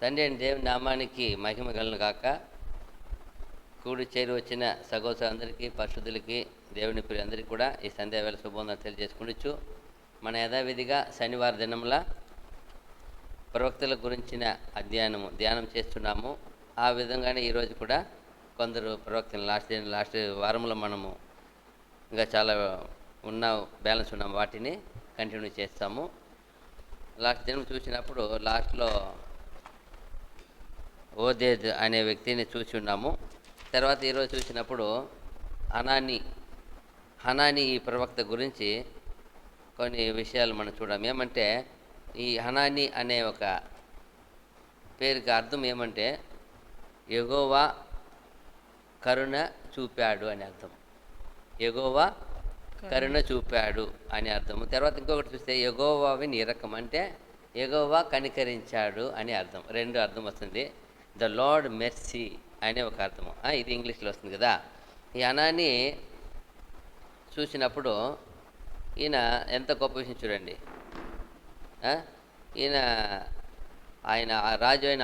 తండ్రి అయిన దేవుని నామానికి మహిమ కలను గాక. కూడి చేరి వచ్చిన సహోదరులందరికీ, పరిశుద్ధులకి, దేవుని ప్రియులందరికీ కూడా ఈ సంధ్యావేళ శుభవందనాలు తెలియజేసుకుంటూ, మన యథావిధిగా శనివారం దినముల ప్రవక్తల గురించిన ధ్యానం చేస్తున్నాము. ఆ విధంగానే ఈరోజు కూడా కొందరు ప్రవక్తలు లాస్ట్ వారంలో మనము ఇంకా చాలా బ్యాలెన్స్ ఉన్నాము, వాటిని కంటిన్యూ చేస్తాము. లాస్ట్ దినం చూసినప్పుడు లాస్ట్లో ఓదేద్ అనే వ్యక్తిని చూసి ఉన్నాము. తర్వాత ఈరోజు చూసినప్పుడు హనాని ఈ ప్రవక్త గురించి కొన్ని విషయాలు మనం చూడము. ఏమంటే ఈ హనాని అనే ఒక పేరుకి అర్థం ఏమంటే యెహోవా కరుణ చూపాడు అని అర్థం. యెహోవా కరుణ చూపాడు అని అర్థము. తర్వాత ఇంకొకటి చూస్తే యెహోవావి నిరకం అంటే యెహోవా కనికరించాడు అని అర్థం. రెండు అర్థం వస్తుంది. ద లార్డ్ మెర్సీ అనే ఒక అర్థము. ఇది ఇంగ్లీష్లో వస్తుంది కదా. ఈ హనాని చూసినప్పుడు ఈయన ఎంత గొప్ప విషయం చూడండి. ఆయన రాజు అయిన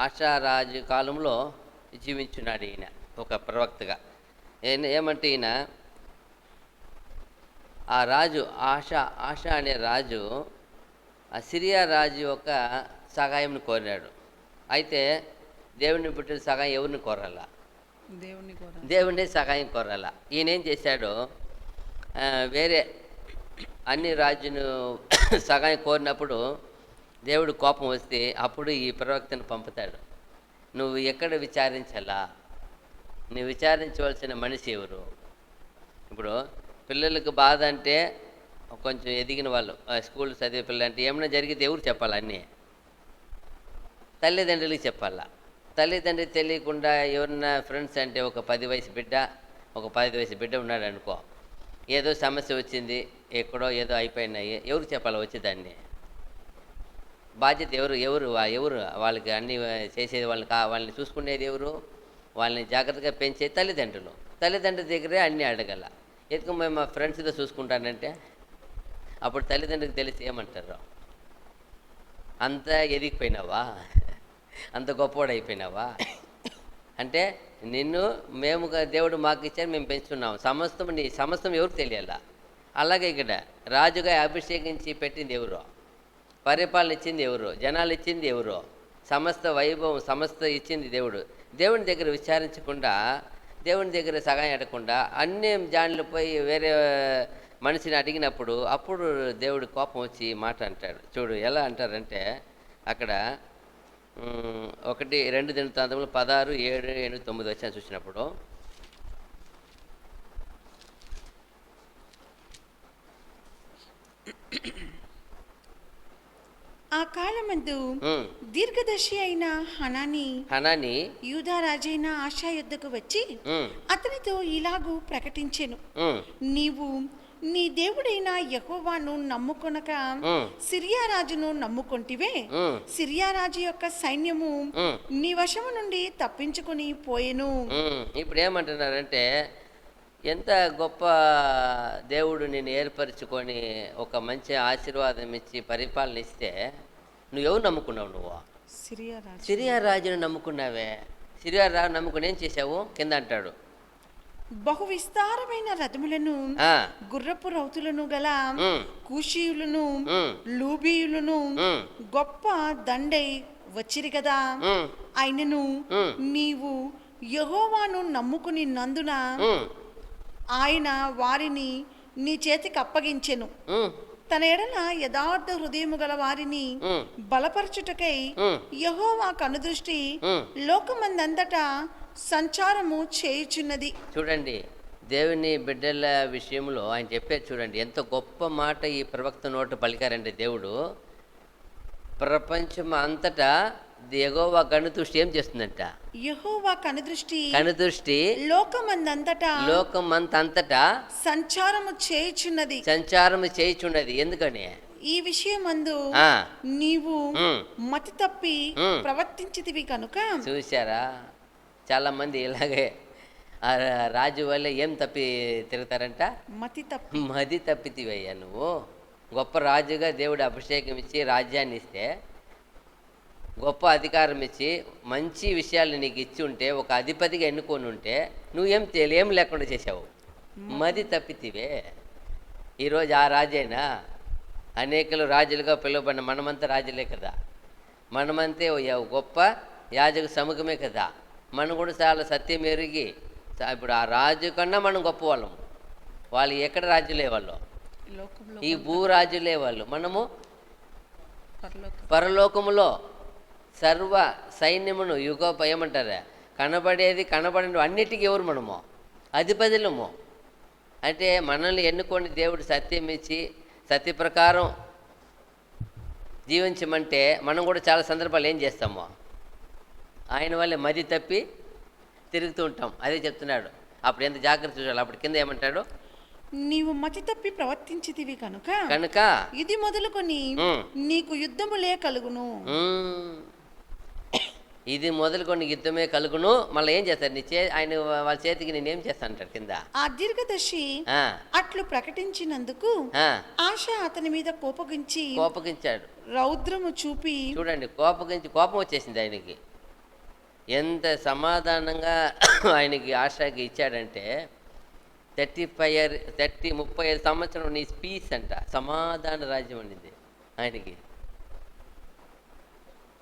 ఆషారాజు కాలంలో జీవించున్నాడు ఈయన ఒక ప్రవక్తగా. ఏమంటే ఈయన ఆ రాజు ఆషా అనే రాజు ఆ సిరియా రాజు యొక్క సహాయంని కోరాడు. అయితే దేవుని బిడ్డల సహాయం ఎవరిని కోరాల? దేవుని సహాయం కోరాల. ఈయన ఏం చేశాడు, వేరే అన్ని రాజును సహాయం కోరినప్పుడు దేవుడు కోపం వస్తే అప్పుడు ఈ ప్రవక్తను పంపుతాడు. నువ్వు ఎక్కడ విచారించాలా? నువ్వు విచారించవలసిన మనిషి ఎవరు? ఇప్పుడు పిల్లలకు బాధ అంటే కొంచెం ఎదిగిన వాళ్ళు, స్కూల్ చదివే పిల్లలు అంటే ఏమైనా జరిగితే ఎవరు చెప్పాలి? అన్నీ తల్లిదండ్రులకి చెప్పాలా. తల్లిదండ్రులు తెలియకుండా ఎవరన్నా ఫ్రెండ్స్ అంటే ఒక 10 వయసు బిడ్డ, ఒక 15 వయసు బిడ్డ ఉన్నాడు అనుకో, ఏదో సమస్య వచ్చింది, ఎక్కడో ఏదో అయిపోయినాయి, ఎవరు చెప్పాలి వచ్చేదాన్ని? బాధ్యత ఎవరు వాళ్ళకి అన్నీ చేసేది, వాళ్ళని చూసుకునేది ఎవరు? వాళ్ళని జాగ్రత్తగా పెంచే తల్లిదండ్రులు. తల్లిదండ్రుల దగ్గరే అన్నీ అడగల. ఎందుకు మేము మా ఫ్రెండ్స్తో చూసుకుంటానంటే అప్పుడు తల్లిదండ్రులకు తెలిసి ఏమంటారు? అంతా ఎదిగిపోయినావా, అంత గొప్పవాడు అయిపోయినావా అంటే మేము దేవుడు మాకు ఇచ్చారు, మేము పెంచుతున్నాం. సమస్తం ఎవరికి తెలియాలా? అలాగే ఇక్కడ రాజుగా అభిషేకించి పెట్టింది ఎవరో, పరిపాలన ఇచ్చింది ఎవరో, జనాలు ఇచ్చింది ఎవరో, సమస్త వైభవం సమస్త ఇచ్చింది దేవుడు. దేవుని దగ్గర విచారించకుండా, దేవుని దగ్గర సహాయం అడగకుండా అన్ని జాన్లు పోయి వేరే మనిషిని అడిగినప్పుడు అప్పుడు దేవుడి కోపం వచ్చి మాట అంటాడు. చూడు ఎలా అంటారంటే అక్కడ 1-2 దినవృత్తాంతములు 16, 7, 8, 9 వచ్చాను చూసినప్పుడు, ఆ కాలమందు దీర్ఘదర్శి అయిన హనాని యూదా రాజైన ఆషా యుద్ధకు వచ్చి అతనితో ఇలాగూ ప్రకటించెను, నీవు నీ దేవుడైన యెహోవాను నమ్ముకొనక సిరియా రాజును నమ్ముకొంటివే. సిరియా రాజు యొక్క సైన్యము నీ వశము నుండి తప్పించుకొని పోయెను. ఇప్పుడు ఏమంటున్నారంటే ఎంత గొప్ప దేవుడు నేను ఏర్పరచుకొని ఒక మంచి ఆశీర్వాదం ఇచ్చి పరిపాలన ఇస్తే నువ్వు ఎవరు నమ్ముకున్నావు? నువ్వు సిరియా రాజును నమ్ముకున్నావే. సిరియా రాజు నమ్ముకుని ఏం చేశావు? కింద అంటాడు, బహు విస్తారమైన రథములను, గుర్రపు రౌతులను గల కూషీయులను, లూబీయులను గొప్ప దండై వచ్చిరి కదా. అయినను నీవు యెహోవాను నమ్ముకుని నందున ఆయన వారిని నీ చేతికి అప్పగించెను. తన ఎడల యథార్థ హృదయము గల వారిని బలపరచుటకై యెహోవా కనుదృష్టి లోకమందంతటా సంచారము చేయుచున్నది. చూడండి, దేవుని బిడ్డల విషయంలో ఆయన చెప్పేది చూడండి, ఎంత గొప్ప మాట ఈ ప్రవక్త నోట పలికారండి. దేవుడు ప్రపంచం అంతటా యెహోవా కనుదృష్టి ఏం చేస్తుందంట? యెహోవా కనుదృష్టి లోకమంతటా సంచారము చేయుచున్నది. ఎందుకని? ఈ విషయమందు నీవు మతి తప్పి ప్రవర్తించితివి కనుక. చూశారా, చాలా మంది ఇలాగే రాజు వల్ల ఏం తప్పి తిరుగుతారంట? మతి తప్పితివయ్యా నువ్వు. గొప్ప రాజుగా దేవుడు అభిషేకం ఇచ్చి రాజ్యాన్ని ఇస్తే గొప్ప అధికారం ఇచ్చి మంచి విషయాలు నీకు ఇచ్చి ఉంటే, ఒక అధిపతిగా ఎన్నుకొని ఉంటే, నువ్వేం ఏం లేకుండా చేసావు, మది తప్పితివే. ఈరోజు ఆ రాజైనా అనేకలు రాజులుగా పిలువబడిన మనమంతా రాజులే కదా, మనమంతే గొప్ప యాజక సముఖమే కదా. మనం కూడా చాలా సత్యం ఎరిగి, ఇప్పుడు ఆ రాజు కన్నా మనం గొప్ప వాళ్ళము. వాళ్ళు ఎక్కడ రాజులే వాళ్ళు, లోకంలో ఈ భూరాజులే వాళ్ళు. మనము పరలోకం. పరలోకములో సర్వ సైన్యమును ఏమంటారా, కనబడేది కనబడని అన్నిటికీ ఎవరు మనము అధిపతులము. అంటే మనల్ని ఎన్నుకొని దేవుడు సత్యం ఇచ్చి సత్య ప్రకారం జీవించమంటే మనం కూడా చాలా సందర్భాలు ఏం చేస్తాము, ఆయన వల్లే మది తప్పి తిరుగుతూ ఉంటాం. అదే చెప్తున్నాడు. అప్పుడు ఎంత జాగ్రత్త చూడాలి. అప్పుడు కింద ఏమంటాడు, నీవు మతి తప్పి ప్రవర్తించితివి కనుక కనుక ఇది మొదలుకొని నీకు యుద్ధములే కలుగును. ఇది మొదలుకొని యుద్ధమే కలుగును. మళ్ళీ ఏం చేస్తారు, ఆయన వాళ్ళ చేతికి నేనేం చేస్తాను అంటాడు కింద. ఆ దీర్ఘదర్శి అట్లు ప్రకటించినందుకు ఆశ అతని మీద కోపగించాడు, రౌద్రము చూపి. చూడండి, కోపం వచ్చేసింది ఆయనకి. ఎంత సమాధానంగా ఆయనకి ఆశకి ఇచ్చాడంటే, 35 సంవత్సరం నీ పీస్ అంట, సమాధాన రాజ్యం అనేది ఆయనకి.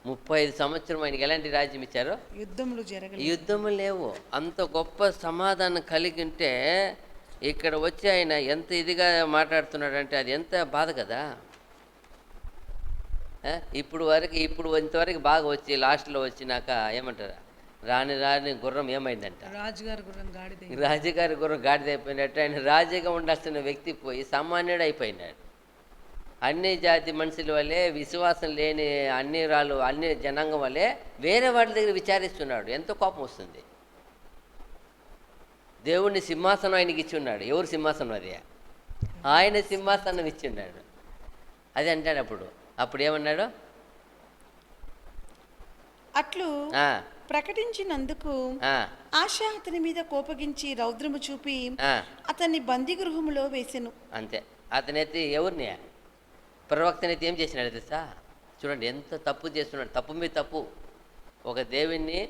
35 సంవత్సరం ఆయనకి ఎలాంటి రాజ్యం ఇచ్చారో, యుద్ధములు లేవు. అంత గొప్ప సమాధానం కలిగి ఉంటే, ఇక్కడ వచ్చి ఆయన ఎంత ఇదిగా మాట్లాడుతున్నాడంటే అది ఎంత బాధ కదా. ఇప్పుడు ఇంతవరకు బాగా వచ్చి లాస్ట్లో వచ్చినాక ఏమంటారు, రాని గుర్రం ఏమైందంట, రాజుగారి గుర్రం గాడిద అయిపోయినట్టు ఆయన రాజుగా ఉండాల్సిన వ్యక్తి పోయి సామాన్యుడు అయిపోయినాడు. అన్ని జాతి మనుషుల వల్లే, విశ్వాసం లేని అన్ని జనాంగం వల్లే వేరే వాళ్ళ దగ్గర విచారిస్తున్నాడు. ఎంతో కోపం వస్తుంది. దేవుణ్ణి సింహాసనం ఆయనకి ఇచ్చి ఉన్నాడు. ఎవరు సింహాసనం అది? ఆయన సింహాసనం ఇచ్చి ఉన్నాడు. అది అంటాడు. అప్పుడు ఏమన్నాడు, అట్లు ప్రకటించినందుకు ఆశ అతని మీద కోపగించి రౌద్రము చూపి అతన్ని బందీ గృహములో వేసెను. అంతే. అతనైతే ఎవరిని, ప్రవక్తనైతే ఏం చేసినాడు తెలుసా? చూడండి ఎంత తప్పు చేస్తున్నాడు. తప్పు మీద తప్పు. ఒక దేవుని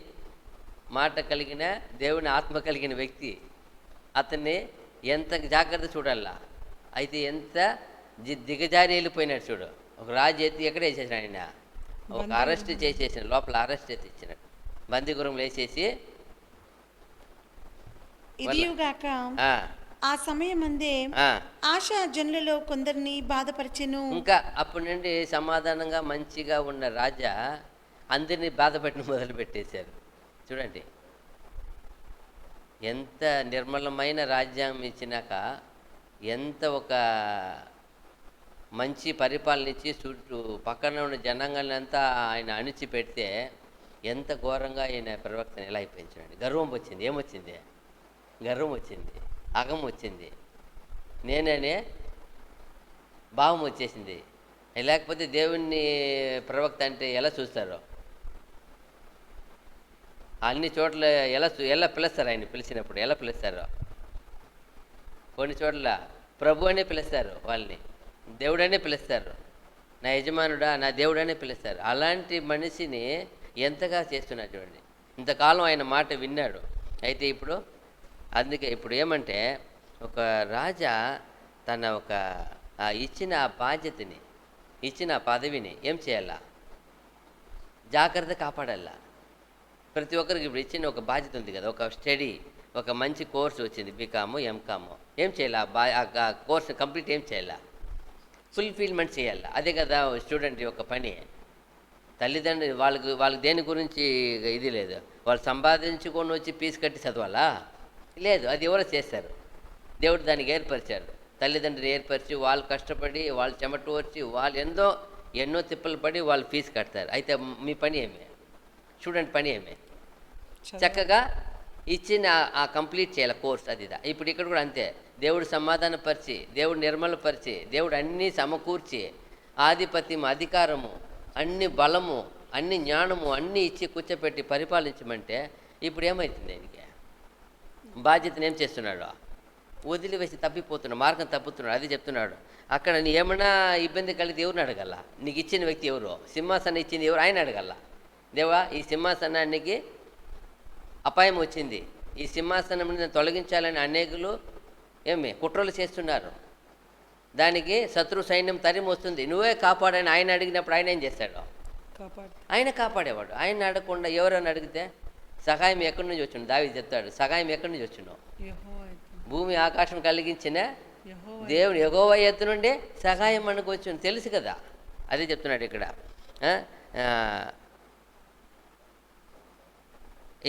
మాట కలిగిన, దేవుని ఆత్మ కలిగిన వ్యక్తి, అతన్ని ఎంత జాగ్రత్త చూడాలా. అయితే ఎంత దిగజారి వెళ్ళిపోయినాడు చూడు. ఒక రాజు ఎత్తి ఎక్కడ వేసేసాడు ఆయన, ఒక అరెస్ట్ చేసేసాడు, లోపల అరెస్ట్ చేసి ఇచ్చినాడు, బందీగృహంలో వేసేసి. ఇదియుగాక ఆ సమయమందే ఆశ జనులలో కొందరిని బాధపరిచెను. ఇంకా అప్పటి నుండి సమాధానంగా మంచిగా ఉన్న రాజా అందరినీ బాధపెట్టడం మొదలు పెట్టేశారు. చూడండి ఎంత నిర్మలమైన రాజ్యం ఇచ్చినాక, ఎంత ఒక మంచి పరిపాలన ఇచ్చి చుట్టూ పక్కన ఉన్న జనాంగాన్ని అంతా ఆయన అణిచిపెడితే ఎంత ఘోరంగా ఆయన ప్రవక్తను ఎలా అయిపోయించాడు. గర్వం వచ్చింది. ఏమొచ్చింది? గర్వం వచ్చింది, అగం వచ్చింది, నేననే భావం వచ్చేసింది. లేకపోతే దేవుణ్ణి ప్రవక్త అంటే ఎలా చూస్తారో, అన్ని చోట్ల ఎలా పిలుస్తారు, ఆయన పిలిచినప్పుడు ఎలా పిలుస్తారో. కొన్ని చోట్ల ప్రభు అనే పిలుస్తారు, వాళ్ళని దేవుడనే పిలుస్తారు, నా యజమానుడా, నా దేవుడనే పిలుస్తారు. అలాంటి మనిషిని ఎంతగా చేస్తున్నారు చూడండి. ఇంతకాలం ఆయన మాట విన్నాడు. అయితే అందుకే ఇప్పుడు ఏమంటే, ఒక రాజా తన ఇచ్చిన బాధ్యతని, ఇచ్చిన పదవిని ఏం చేయాలా? జాగ్రత్త కాపాడాలా. ప్రతి ఒక్కరికి ఇప్పుడు ఇచ్చిన ఒక బాధ్యత ఉంది కదా. ఒక స్టడీ, ఒక మంచి కోర్సు వచ్చింది, బీకాము ఎంకాము, ఏం చేయాలా? ఆ కోర్సు కంప్లీట్ ఏం చేయాలా? ఫుల్ఫిల్మెంట్ చేయాలి. అదే కదా స్టూడెంట్ యొక్క పని. తల్లిదండ్రులు వాళ్ళకి దేని గురించి ఇది లేదు. వాళ్ళు సంపాదించుకొని వచ్చి ఫీజు కట్టి చదవాలా? లేదు. అది ఎవరో చేస్తారు. దేవుడు దానికి ఏర్పరిచారు. తల్లిదండ్రులు ఏర్పరిచి వాళ్ళు కష్టపడి, వాళ్ళు చెమటోర్చి, వాళ్ళు ఎన్నో తిప్పలు పడి వాళ్ళు ఫీజు కడతారు. అయితే మీ పని ఏమి? స్టూడెంట్ పని ఏమి? చక్కగా ఇచ్చిన ఆ కంప్లీట్ చేయాలి కోర్స్. అదిదా. ఇప్పుడు ఇక్కడ కూడా అంతే. దేవుడు సమాధానపరిచి, దేవుడు నిర్మలపరిచి, దేవుడు అన్నీ సమకూర్చి, ఆధిపత్యం, అధికారము, అన్ని బలము, అన్ని జ్ఞానము అన్నీ ఇచ్చి కూర్చోపెట్టి పరిపాలించమంటే ఇప్పుడు ఏమవుతుంది? ఆయనకి బాధ్యతను ఏం చేస్తున్నాడు? వదిలివేసి తప్పిపోతున్నాడు, మార్గం తప్పుతున్నాడు. అది చెప్తున్నాడు. అక్కడ నీ ఏమన్నా ఇబ్బంది కలిగితే ఎవరిని అడగల? నీకు ఇచ్చిన వ్యక్తి ఎవరు? సింహాసనం ఇచ్చింది ఎవరు? ఆయన అడగల. దేవా, ఈ సింహాసనానికి అపాయం వచ్చింది, ఈ సింహాసనం నుండి నన్ను తొలగించాలని అనేకులు కుట్రలు చేస్తున్నారు, దానికి శత్రు సైన్యం తరిమి వస్తుంది, నువ్వే కాపాడని ఆయన అడిగినప్పుడు ఆయన ఏం చేస్తాడు? ఆయన కాపాడేవాడు. ఆయన అడగకుండా ఎవరైనా అడిగితే సహాయం ఎక్కడి నుంచి వచ్చిండు? దావీదు చెప్తాడు, సహాయం ఎక్కడి నుంచి వచ్చిండు? భూమి ఆకాశం కలిగించిన దేవుడు యెహోవా ఎత్తు నుండి సహాయం మనకు వచ్చింది, తెలుసు కదా. అదే చెప్తున్నాడు ఇక్కడ.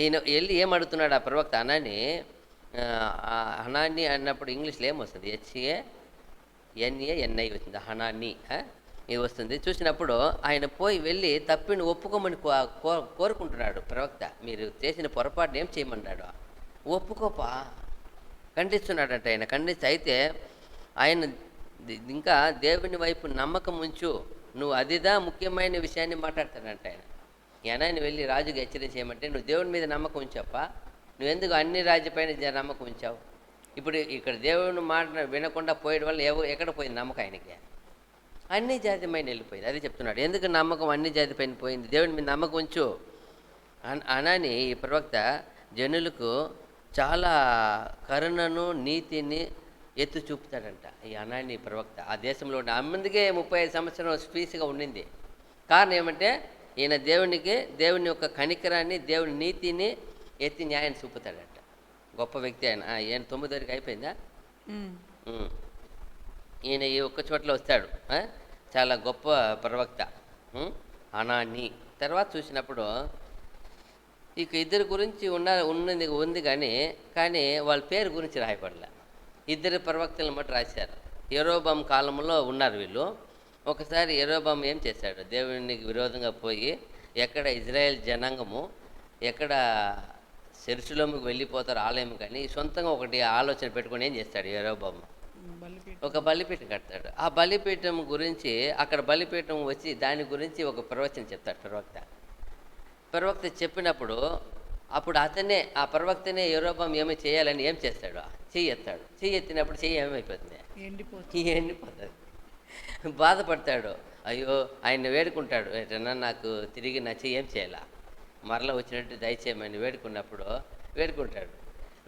ఈయన వెళ్ళి ఏమడుగుతున్నాడు ఆ ప్రవక్త హనాన్ని అన్నప్పుడు ఇంగ్లీష్లో ఏమొస్తుంది? HANANI వచ్చింది, హనాన్ని ఇది వస్తుంది. చూసినప్పుడు ఆయన పోయి వెళ్ళి తప్పిని ఒప్పుకోమని కోరుకుంటున్నాడు ప్రవక్త. మీరు చేసిన పొరపాటును ఏం చేయమన్నాడు? ఒప్పుకోపా, ఖండిస్తున్నాడంట ఆయన. ఖండిస్తే అయితే ఆయన ఇంకా దేవుని వైపు నమ్మకం ఉంచు, నువ్వు అదిదా ముఖ్యమైన విషయాన్ని మాట్లాడతాడంట ఆయన. ఆయన వెళ్ళి రాజుగా హెచ్చరించేయమంటే, నువ్వు దేవుని మీద నమ్మకం ఉంచావా? నువ్వెందుకు అన్ని రాజ్యపైన నమ్మకం ఉంచావు? ఇప్పుడు ఇక్కడ దేవుని మాట వినకుండా పోయడం వల్ల ఎక్కడ పోయింది నమ్మకం? ఆయనకి అన్ని జాతి పైన వెళ్ళిపోయింది. అదే చెప్తున్నాడు, ఎందుకు నమ్మకం అన్ని జాతి పైన పోయింది? దేవుని మీద నమ్మకం ఉంచు అనని ఈ ప్రవక్త జనులకు చాలా కరుణను నీతిని ఎత్తు చూపుతాడంట ఈ అనాని ప్రవక్త. ఆ దేశంలో ఉన్న అందుకే 35 సంవత్సరం స్పీస్గా ఉండింది. కారణం ఏమంటే ఈయన దేవుని యొక్క కనికరాన్ని, దేవుని నీతిని ఎత్తి న్యాయాన్ని చూపుతాడంట. గొప్ప వ్యక్తి ఆయన. ఈయన 9 అయిపోయిందా? ఈయన ఈ ఒక్క చోట్ల వస్తాడు. చాలా గొప్ప ప్రవక్త అనాని. తర్వాత చూసినప్పుడు ఇక ఇద్దరు గురించి ఉంది కానీ వాళ్ళ పేరు గురించి రాయబడలే. ఇద్దరు ప్రవక్తలను బట్టి రాశారు. యెరోబాము కాలంలో ఉన్నారు వీళ్ళు. ఒకసారి యెరోబాము ఏం చేశాడు? దేవునికి విరోధంగా పోయి ఎక్కడ ఇజ్రాయెల్ జనాంగము ఎక్కడ యెరూషలేముకు వెళ్ళిపోతారు ఆలయం, కానీ సొంతంగా ఒకటి ఆలోచన పెట్టుకొని ఏం చేస్తాడు యెరోబాము? ఒక బలిపీఠం కడతాడు. ఆ బలిపీఠం గురించి అక్కడ బలిపీఠం వచ్చి దాని గురించి ఒక ప్రవచనం చెప్తాడు ప్రవక్త చెప్పినప్పుడు అప్పుడు ఆ ప్రవక్తనే యెరోబాము ఏమీ చేయాలని ఏం చేస్తాడు? చెయ్యి ఎత్తాడు. చెయ్యి ఎత్తినప్పుడు చెయ్యి ఏమైపోతుంది? ఎండిపోతుంది. బాధపడతాడు. అయ్యో, ఆయన్ని వేడుకుంటాడు, ఏటన్నా నాకు తిరిగి నా చెయ్యి ఏం చేయాలా, మరలా వచ్చినట్టు దయచేయమని వేడుకుంటాడు.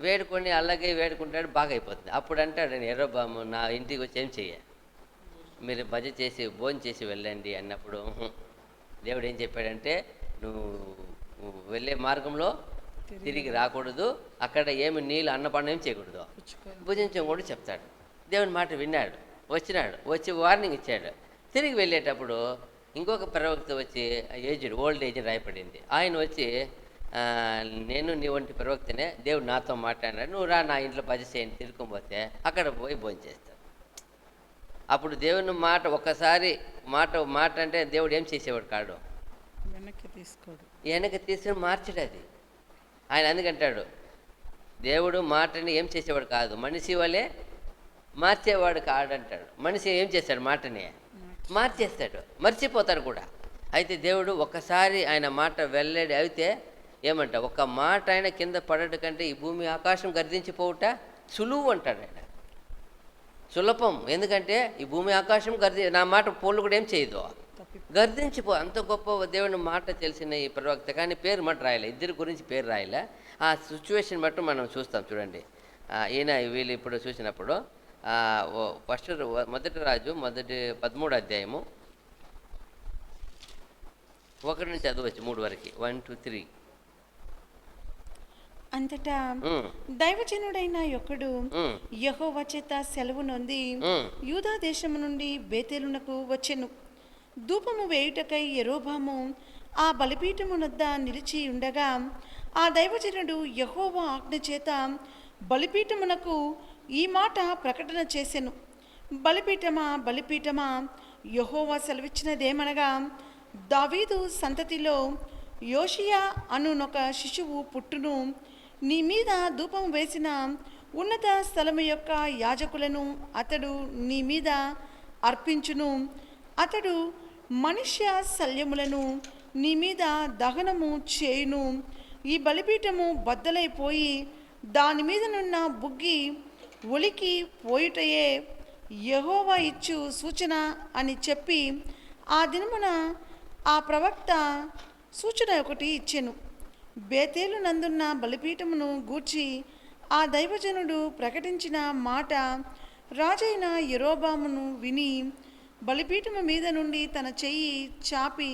వేడుకొని అలాగే వేడుకుంటాడు, బాగా అయిపోతుంది. అప్పుడు అంటాడు, నేను యెరోబాము నా ఇంటికి వచ్చి ఏం చెయ్య, మీరు భోజనం చేసి వెళ్ళండి అన్నప్పుడు దేవుడు ఏం చెప్పాడంటే, నువ్వు వెళ్ళే మార్గంలో తిరిగి రాకూడదు, అక్కడ ఏమి నీళ్ళు అన్నపానం ఏం చేయకూడదు, భుజించకూడదు చెప్తాడు. దేవుని మాట విన్నాడు, వచ్చి వార్నింగ్ ఇచ్చాడు. తిరిగి వెళ్ళేటప్పుడు ఇంకొక ప్రవక్త వచ్చి ఓల్డ్ ఏజ్ రాయపడింది. ఆయన వచ్చి నేను నీ వంటి ప్రవక్తనే, దేవుడు నాతో మాట్లాడినాడు, నువ్వు రా నా ఇంట్లో భజన చేయండి తిరుక్కోపోతే అక్కడ పోయి భోజనం చేస్తాడు. అప్పుడు దేవుని మాట ఒక్కసారి మాట అంటే దేవుడు ఏం చేసేవాడు కాడు, వెనక్కి తీసుకొని మార్చడు అది. ఆయన అందుకంటాడు, దేవుడు మాటని ఏం చేసేవాడు కాదు, మనిషి వలె మార్చేవాడు కాడంటాడు. మనిషి ఏం చేస్తాడు? మాటని మార్చేస్తాడు, మర్చిపోతాడు కూడా. అయితే దేవుడు ఒక్కసారి ఆయన మాట వెళ్ళేది అయితే ఏమంట, ఒక్క మాట ఆయన కింద పడట కంటే ఈ భూమి ఆకాశం గర్దించిపోవుట సులువు అంటాడు ఆయన. సులభం, ఎందుకంటే ఈ భూమి ఆకాశం నా మాట పోళ్ళు కూడా ఏం చేయదు, గర్దించిపో. అంత గొప్ప దేవుని మాట తెలిసిన ఈ ప్రవక్త, కానీ పేరు మటు రాయలే, ఇద్దరి గురించి పేరు రాయలే. ఆ సిచ్యువేషన్ మట్టు మనం చూస్తాం చూడండి. వీళ్ళు ఇప్పుడు చూసినప్పుడు మొదటి రాజు 13వ అధ్యాయము 1 నుంచి చదవచ్చు 3 వరకు. 1 to 3. అంతటా దైవజనుడైన ఒకడు యెహోవా చేత సెలవు నొంది యూదా దేశము నుండి బేతేలునకు వచ్చెను. ధూపము వేయుటకై యెరోబాము ఆ బలిపీఠము వద్ద నిలిచి ఉండగా ఆ దైవజనుడు యెహోవా ఆజ్ఞ చేత బలిపీఠమునకు ఈ మాట ప్రకటన చేసెను. బలిపీఠమా, యెహోవా సెలవిచ్చినదేమనగా, దావీదు సంతతిలో యోషియా అనునొక శిశువు పుట్టును, నీ మీద ధూపం వేసిన ఉన్నత స్థలము యొక్క యాజకులను అతడు నీ మీద అర్పించును. అతడు మనుష్య శల్యములను నీ మీద దహనము చేయును. ఈ బలిపీఠము బద్దలైపోయి దాని మీదనున్న బుగ్గి ఒలికి పోయుటయే యెహోవా ఇచ్చు సూచన అని చెప్పి ఆ దినమున ఆ ప్రవక్త సూచన ఒకటి ఇచ్చెను. బేతేలు నందున్న బలిపీఠమును గూర్చి ఆ దైవజనుడు ప్రకటించిన మాట రాజైన యెరోబామును విని బలిపీఠము మీద నుండి తన చెయ్యి చాపి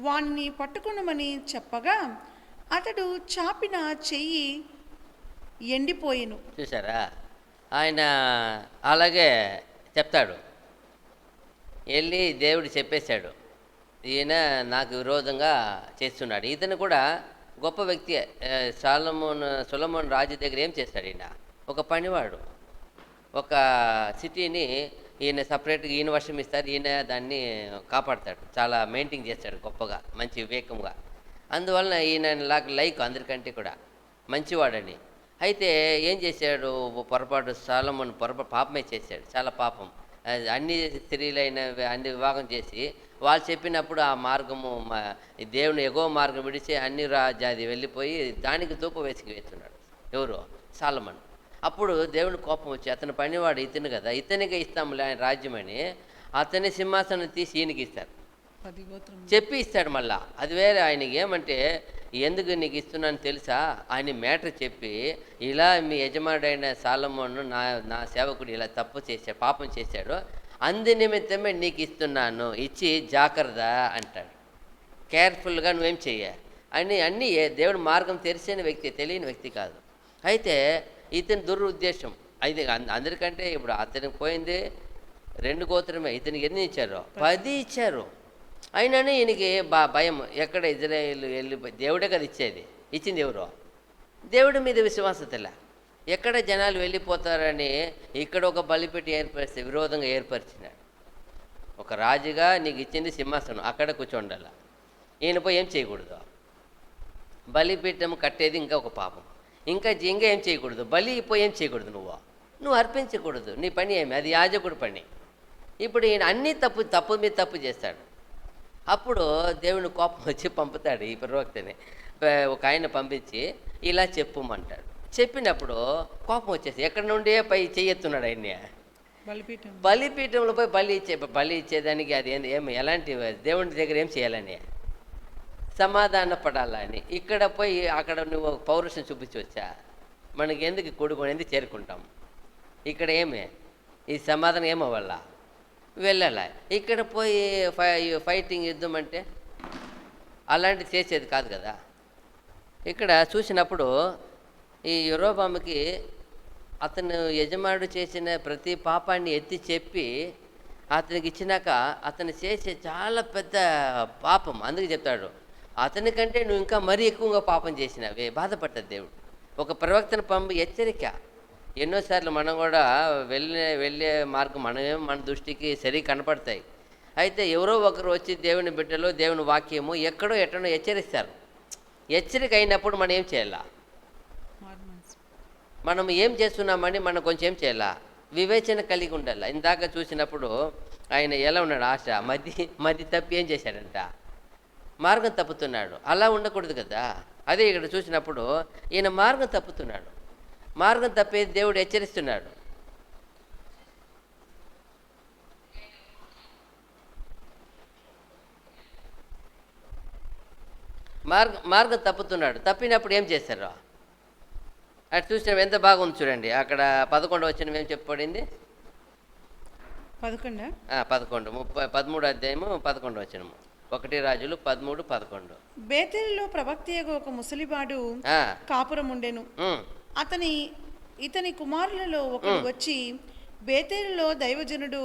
వాణ్ణి పట్టుకొనమని చెప్పగా అతడు చాపిన చెయ్యి ఎండిపోయెను. చూసారా, ఆయన అలాగే చెప్తాడు. వెళ్ళి దేవుడు చెప్పేశాడు, ఈయన నాకు విరోధంగా చేస్తున్నాడు. ఇతను కూడా గొప్ప వ్యక్తి. సొలొమోన్ రాజు దగ్గర ఏం చేస్తాడు? ఈయన ఒక పనివాడు. ఒక సిటీని ఈయన సపరేట్గా ఈయన వర్షం ఇస్తారు, ఈయన దాన్ని కాపాడతాడు, చాలా మెయింటైన్ చేస్తాడు గొప్పగా, మంచి వివేకంగా. అందువలన ఈయన లైక్ అందరికంటే కూడా మంచివాడని. అయితే ఏం చేశాడు? పొరపాటు సొలొమోన్ పాపమే చేశాడు, చాలా పాపం. అన్ని స్త్రీలైన అన్ని వివాహం చేసి వాళ్ళు చెప్పినప్పుడు ఆ మార్గము దేవుని ఎగో మార్గం విడిచి అన్ని రాజాది వెళ్ళిపోయి దానికి ధూపం వేస్తున్నాడు. ఎవరు? సొలొమోన్. అప్పుడు దేవుని కోపం వచ్చి అతని పనివాడు ఇతను కదా, ఇతనికే ఇస్తాములే ఆయన రాజ్యమని అతని సింహాసనం తీసి ఈయనకి ఇస్తారు, చెప్పి ఇస్తాడు. మళ్ళా అది వేరే. ఆయనకి ఏమంటే ఎందుకు నీకు ఇస్తున్నాను తెలుసా? ఆయన మ్యాటర్ చెప్పి ఇలా మీ యజమానుడైన సొలొమోను నా సేవకుడు ఇలా తప్పు చేశాడు, పాపం చేశాడు, అందు నిమిత్తమే నీకు ఇస్తున్నాను, ఇచ్చి జాగ్రత్త అంటాడు. కేర్ఫుల్గా నువ్వేం చెయ్య అని. అన్నీ దేవుడి మార్గం తెలిసిన వ్యక్తి, తెలియని వ్యక్తి కాదు. అయితే ఇతని దురుద్దేశం అయితే అందరికంటే ఇప్పుడు అతనికి పోయింది 2 గోత్రమే, ఇతనికి ఎన్ని ఇచ్చారు? 10 ఇచ్చారు. అయిననే ఈయనకి భయం. ఎక్కడ ఇజ్రాయేల్ వెళ్ళిపోయి, దేవుడే కదా ఇచ్చేది, ఇచ్చింది ఎవరు? దేవుడి మీద విశ్వాసతలే. ఎక్కడ జనాలు వెళ్ళిపోతారని ఇక్కడ ఒక బలిపెట్టి ఏర్పరిస్తే విరోధంగా ఏర్పరిచినాడు. ఒక రాజుగా నీకు ఇచ్చింది సింహాసనం, అక్కడ కూర్చోండాల. ఈయన పోయి ఏం చేయకూడదు? బలిపీఠం కట్టేది ఇంకా ఒక పాపం. ఇంకా ఏం చేయకూడదు? బలి పోయి ఏం చేయకూడదు? నువ్వు అర్పించకూడదు. నీ పని ఏమి? అది యాజకుడి పని. ఇప్పుడు ఈయన అన్నీ తప్పు మీద తప్పు చేస్తాడు. అప్పుడు దేవుని కోపం వచ్చి పంపుతాడు ఈ ప్రవక్తని. ఒక ఆయన పంపించి ఇలా చెప్పుమంటాడు. చెప్పినప్పుడు కోపం వచ్చేసి ఎక్కడి నుండే పై చెయ్యెత్తున్నాడు ఆయన్ని. బలిపీఠంలో పోయి బలి ఇచ్చేదానికి అది ఏమి ఎలాంటి దేవుని దగ్గర ఏం చేయాలని, సమాధాన పడాలని. ఇక్కడ పోయి అక్కడ నువ్వు పౌరుషం చూపించి వచ్చా, మనకి ఎందుకు కొడుకొని ఎందుకు చేరుకుంటాం? ఇక్కడ ఏమే ఈ సమాధానం ఏమవ్వాల? వెళ్ళాల. ఇక్కడ పోయి ఫైటింగ్ యుద్ధం అంటే అలాంటివి చేసేది కాదు కదా. ఇక్కడ చూసినప్పుడు ఈ యెరోబాముకి అతను యజమానుడు చేసిన ప్రతి పాపాన్ని ఎత్తి చెప్పి అతనికి ఇచ్చినాక అతను చేసే చాలా పెద్ద పాపం. అందుకే చెప్తాడు, అతనికంటే నువ్వు ఇంకా మరీ ఎక్కువగా పాపం చేసినవే, బాధపడ్డాడు దేవుడు. ఒక ప్రవక్తను పంపి హెచ్చరిక. ఎన్నోసార్లు మనం కూడా వెళ్ళే మార్గం మన దృష్టికి సరి కనపడతాయి. అయితే ఎవరో ఒకరు వచ్చి దేవుని బిడ్డలు దేవుని వాక్యము ఎక్కడో ఎట్టనో హెచ్చరిస్తారు. హెచ్చరిక అయినప్పుడు మనం ఏం చేయాలా? మనం ఏం చేస్తున్నామని మనం కొంచెం ఏం చేయాలా? వివేచన కలిగి ఉండాలి. ఇందాక చూసినప్పుడు ఆయన ఎలా ఉన్నాడు? ఆశ మధ్య తప్పి ఏం చేశాడంట? మార్గం తప్పుతున్నాడు. అలా ఉండకూడదు కదా. అదే ఇక్కడ చూసినప్పుడు ఈయన మార్గం తప్పుతున్నాడు. మార్గం తప్పేది దేవుడు హెచ్చరిస్తున్నాడు. మార్గం తప్పుతున్నాడు. తప్పినప్పుడు ఏం చేశారు? అటు చూసినప్పుడు ఎంత బాగుంది చూడండి. అక్కడ 11 వచనం ఏం చెప్పబడింది? 11 13 అధ్యాయము 11 వచనము. 1 రాజులు 13:11. బేతేలులో ప్రవక్తయగు ఒక ముసలివాడు కాపురం ఉండెను. ఇతని కుమారులలో ఒకడు వచ్చి బేతేలులో దైవజనుడు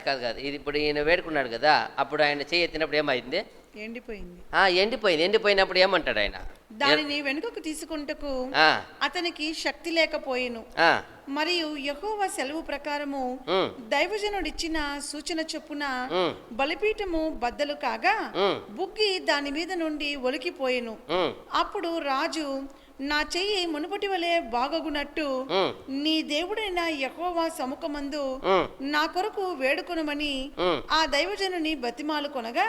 కాదు ఇది ఇప్పుడు ఈయన వేడుకున్నాడు కదా, అప్పుడు ఆయన చెయ్యి ఎత్తినప్పుడు ఏమైంది? ఎండిపోయినప్పుడు ఏమంటాడు ఆయన? దానిని వెనుకకు తీసుకుంటకు అతనికి శక్తి లేకపోయేను. మరియు యెహోవా సెలవు ప్రకారము దైవజనుడు ఇచ్చిన సూచన చొప్పున బలిపీఠము బద్దలు కాగా బుగ్గి దాని మీద నుండి ఒలికిపోయెను. అప్పుడు రాజు, నా చెయ్యి మునుపటి వలె బాగగునట్టు నీ దేవుడైన యెహోవా సముఖమందు నా కొరకు వేడుకొనమని ఆ దైవజనుని బతిమాలు కొనగా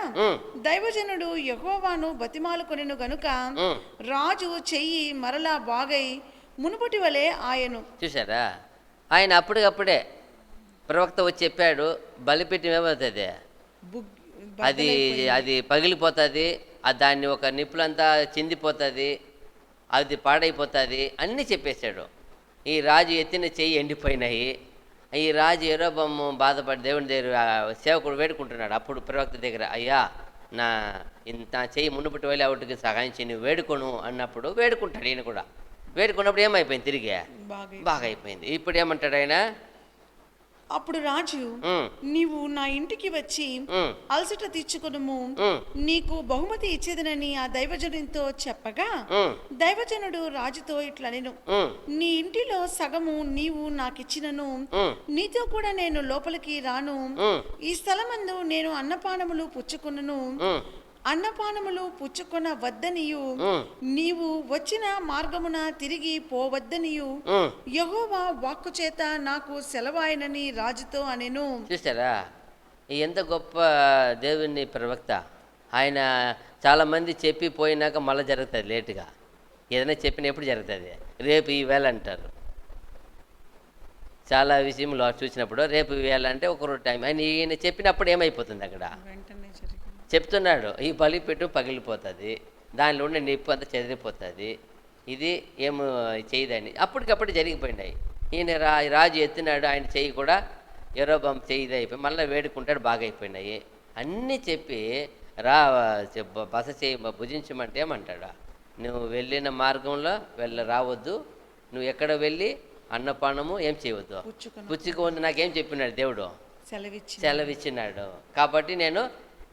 దైవజనుడు యెహోవాను బతిమాలు కొనెను గనుక రాజు చెయ్యి మరలా బాగై మునుపటి వలె ఆయను. చూసారా, ఆయన అప్పటికప్పుడే ప్రవక్త వచ్చి చెప్పాడు, బలిపీఠం ఏమవుతుంది, అది పగిలిపోతుంది, దాన్ని ఒక నిప్పులంతా చిందిపోతుంది, అది పాడైపోతుంది అన్నీ చెప్పేశాడు. ఈ రాజు ఎత్తిన చెయ్యి ఎండిపోయినాయి. ఈ రాజు యరొబాము బాధపడి దేవుని దగ్గర సేవకుడు వేడుకుంటున్నాడు. అప్పుడు ప్రవక్త దగ్గర, అయ్యా నా చెయ్యి మునుపటి వెళ్ళి ఆవిడకి సహాయం చేయి, నువ్వు వేడుకోను అన్నప్పుడు వేడుకుంటాడు. ఈయన కూడా వేడుకున్నప్పుడు ఏమైపోయింది, తిరిగి బాగా అయిపోయింది. ఇప్పుడు ఏమంటాడు ఆయన, అప్పుడు రాజు, నీవు నా ఇంటికి వచ్చి అలసట తీర్చుకొనుము, నీకు బహుమతి ఇచ్చేదనని ఆ దైవజనునితో చెప్పగా, దైవజనుడు రాజుతో ఇట్లనెను, నీ ఇంటిలో సగము నీవు నాకిచ్చినను, నీతో కూడా నేను లోపలికి రాను. ఈ స్థలమందు నేను అన్నపానములు పుచ్చుకొనును, అన్నపానములు పుచ్చుకొన వద్దనియు, నీవు వచ్చిన మార్గమున తిరిగి పోవద్దనియు యెహోవా వాక్కు చేత నాకు సెలవాయనని రాజుతో అనెను. చూసారా ఎంత గొప్ప దేవుని ప్రవక్త. ఆయన చాలామంది చెప్పి పోయినాక మళ్ళీ జరుగుతుంది లేటుగా. ఏదైనా చెప్పిన ఎప్పుడు జరుగుతుంది, రేపు ఈ వేళ అంటారు. చాలా విషయంలో చూసినప్పుడు రేపు ఈ వేళ అంటే ఒక టైం, ఈయన చెప్పినప్పుడు ఏమైపోతుంది, అక్కడ చెప్తున్నాడు ఈ బలిపీఠు పగిలిపోతుంది, దానిలో ఉండే నిప్పు అంతా చెదిరిపోతుంది, ఇది ఏమో చేయదని. అప్పటికప్పుడు జరిగిపోయినాయి. ఈయన రాజు ఎత్తినాడు, ఆయన చెయ్యి కూడా యరొబాము చెయ్యి అయిపోయి మళ్ళీ వేడుకుంటాడు, బాగా అయిపోయినాయి. అన్నీ చెప్పి బస చేయి భుజించమంటే ఏమంటాడు, నువ్వు వెళ్ళిన మార్గంలో రావద్దు, నువ్వు ఎక్కడ వెళ్ళి అన్నపానము ఏం చేయవద్దు, పుచ్చుకోవద్దు, నాకేం చెప్పినాడు దేవుడు, సెలవిచ్చినాడు. కాబట్టి నేను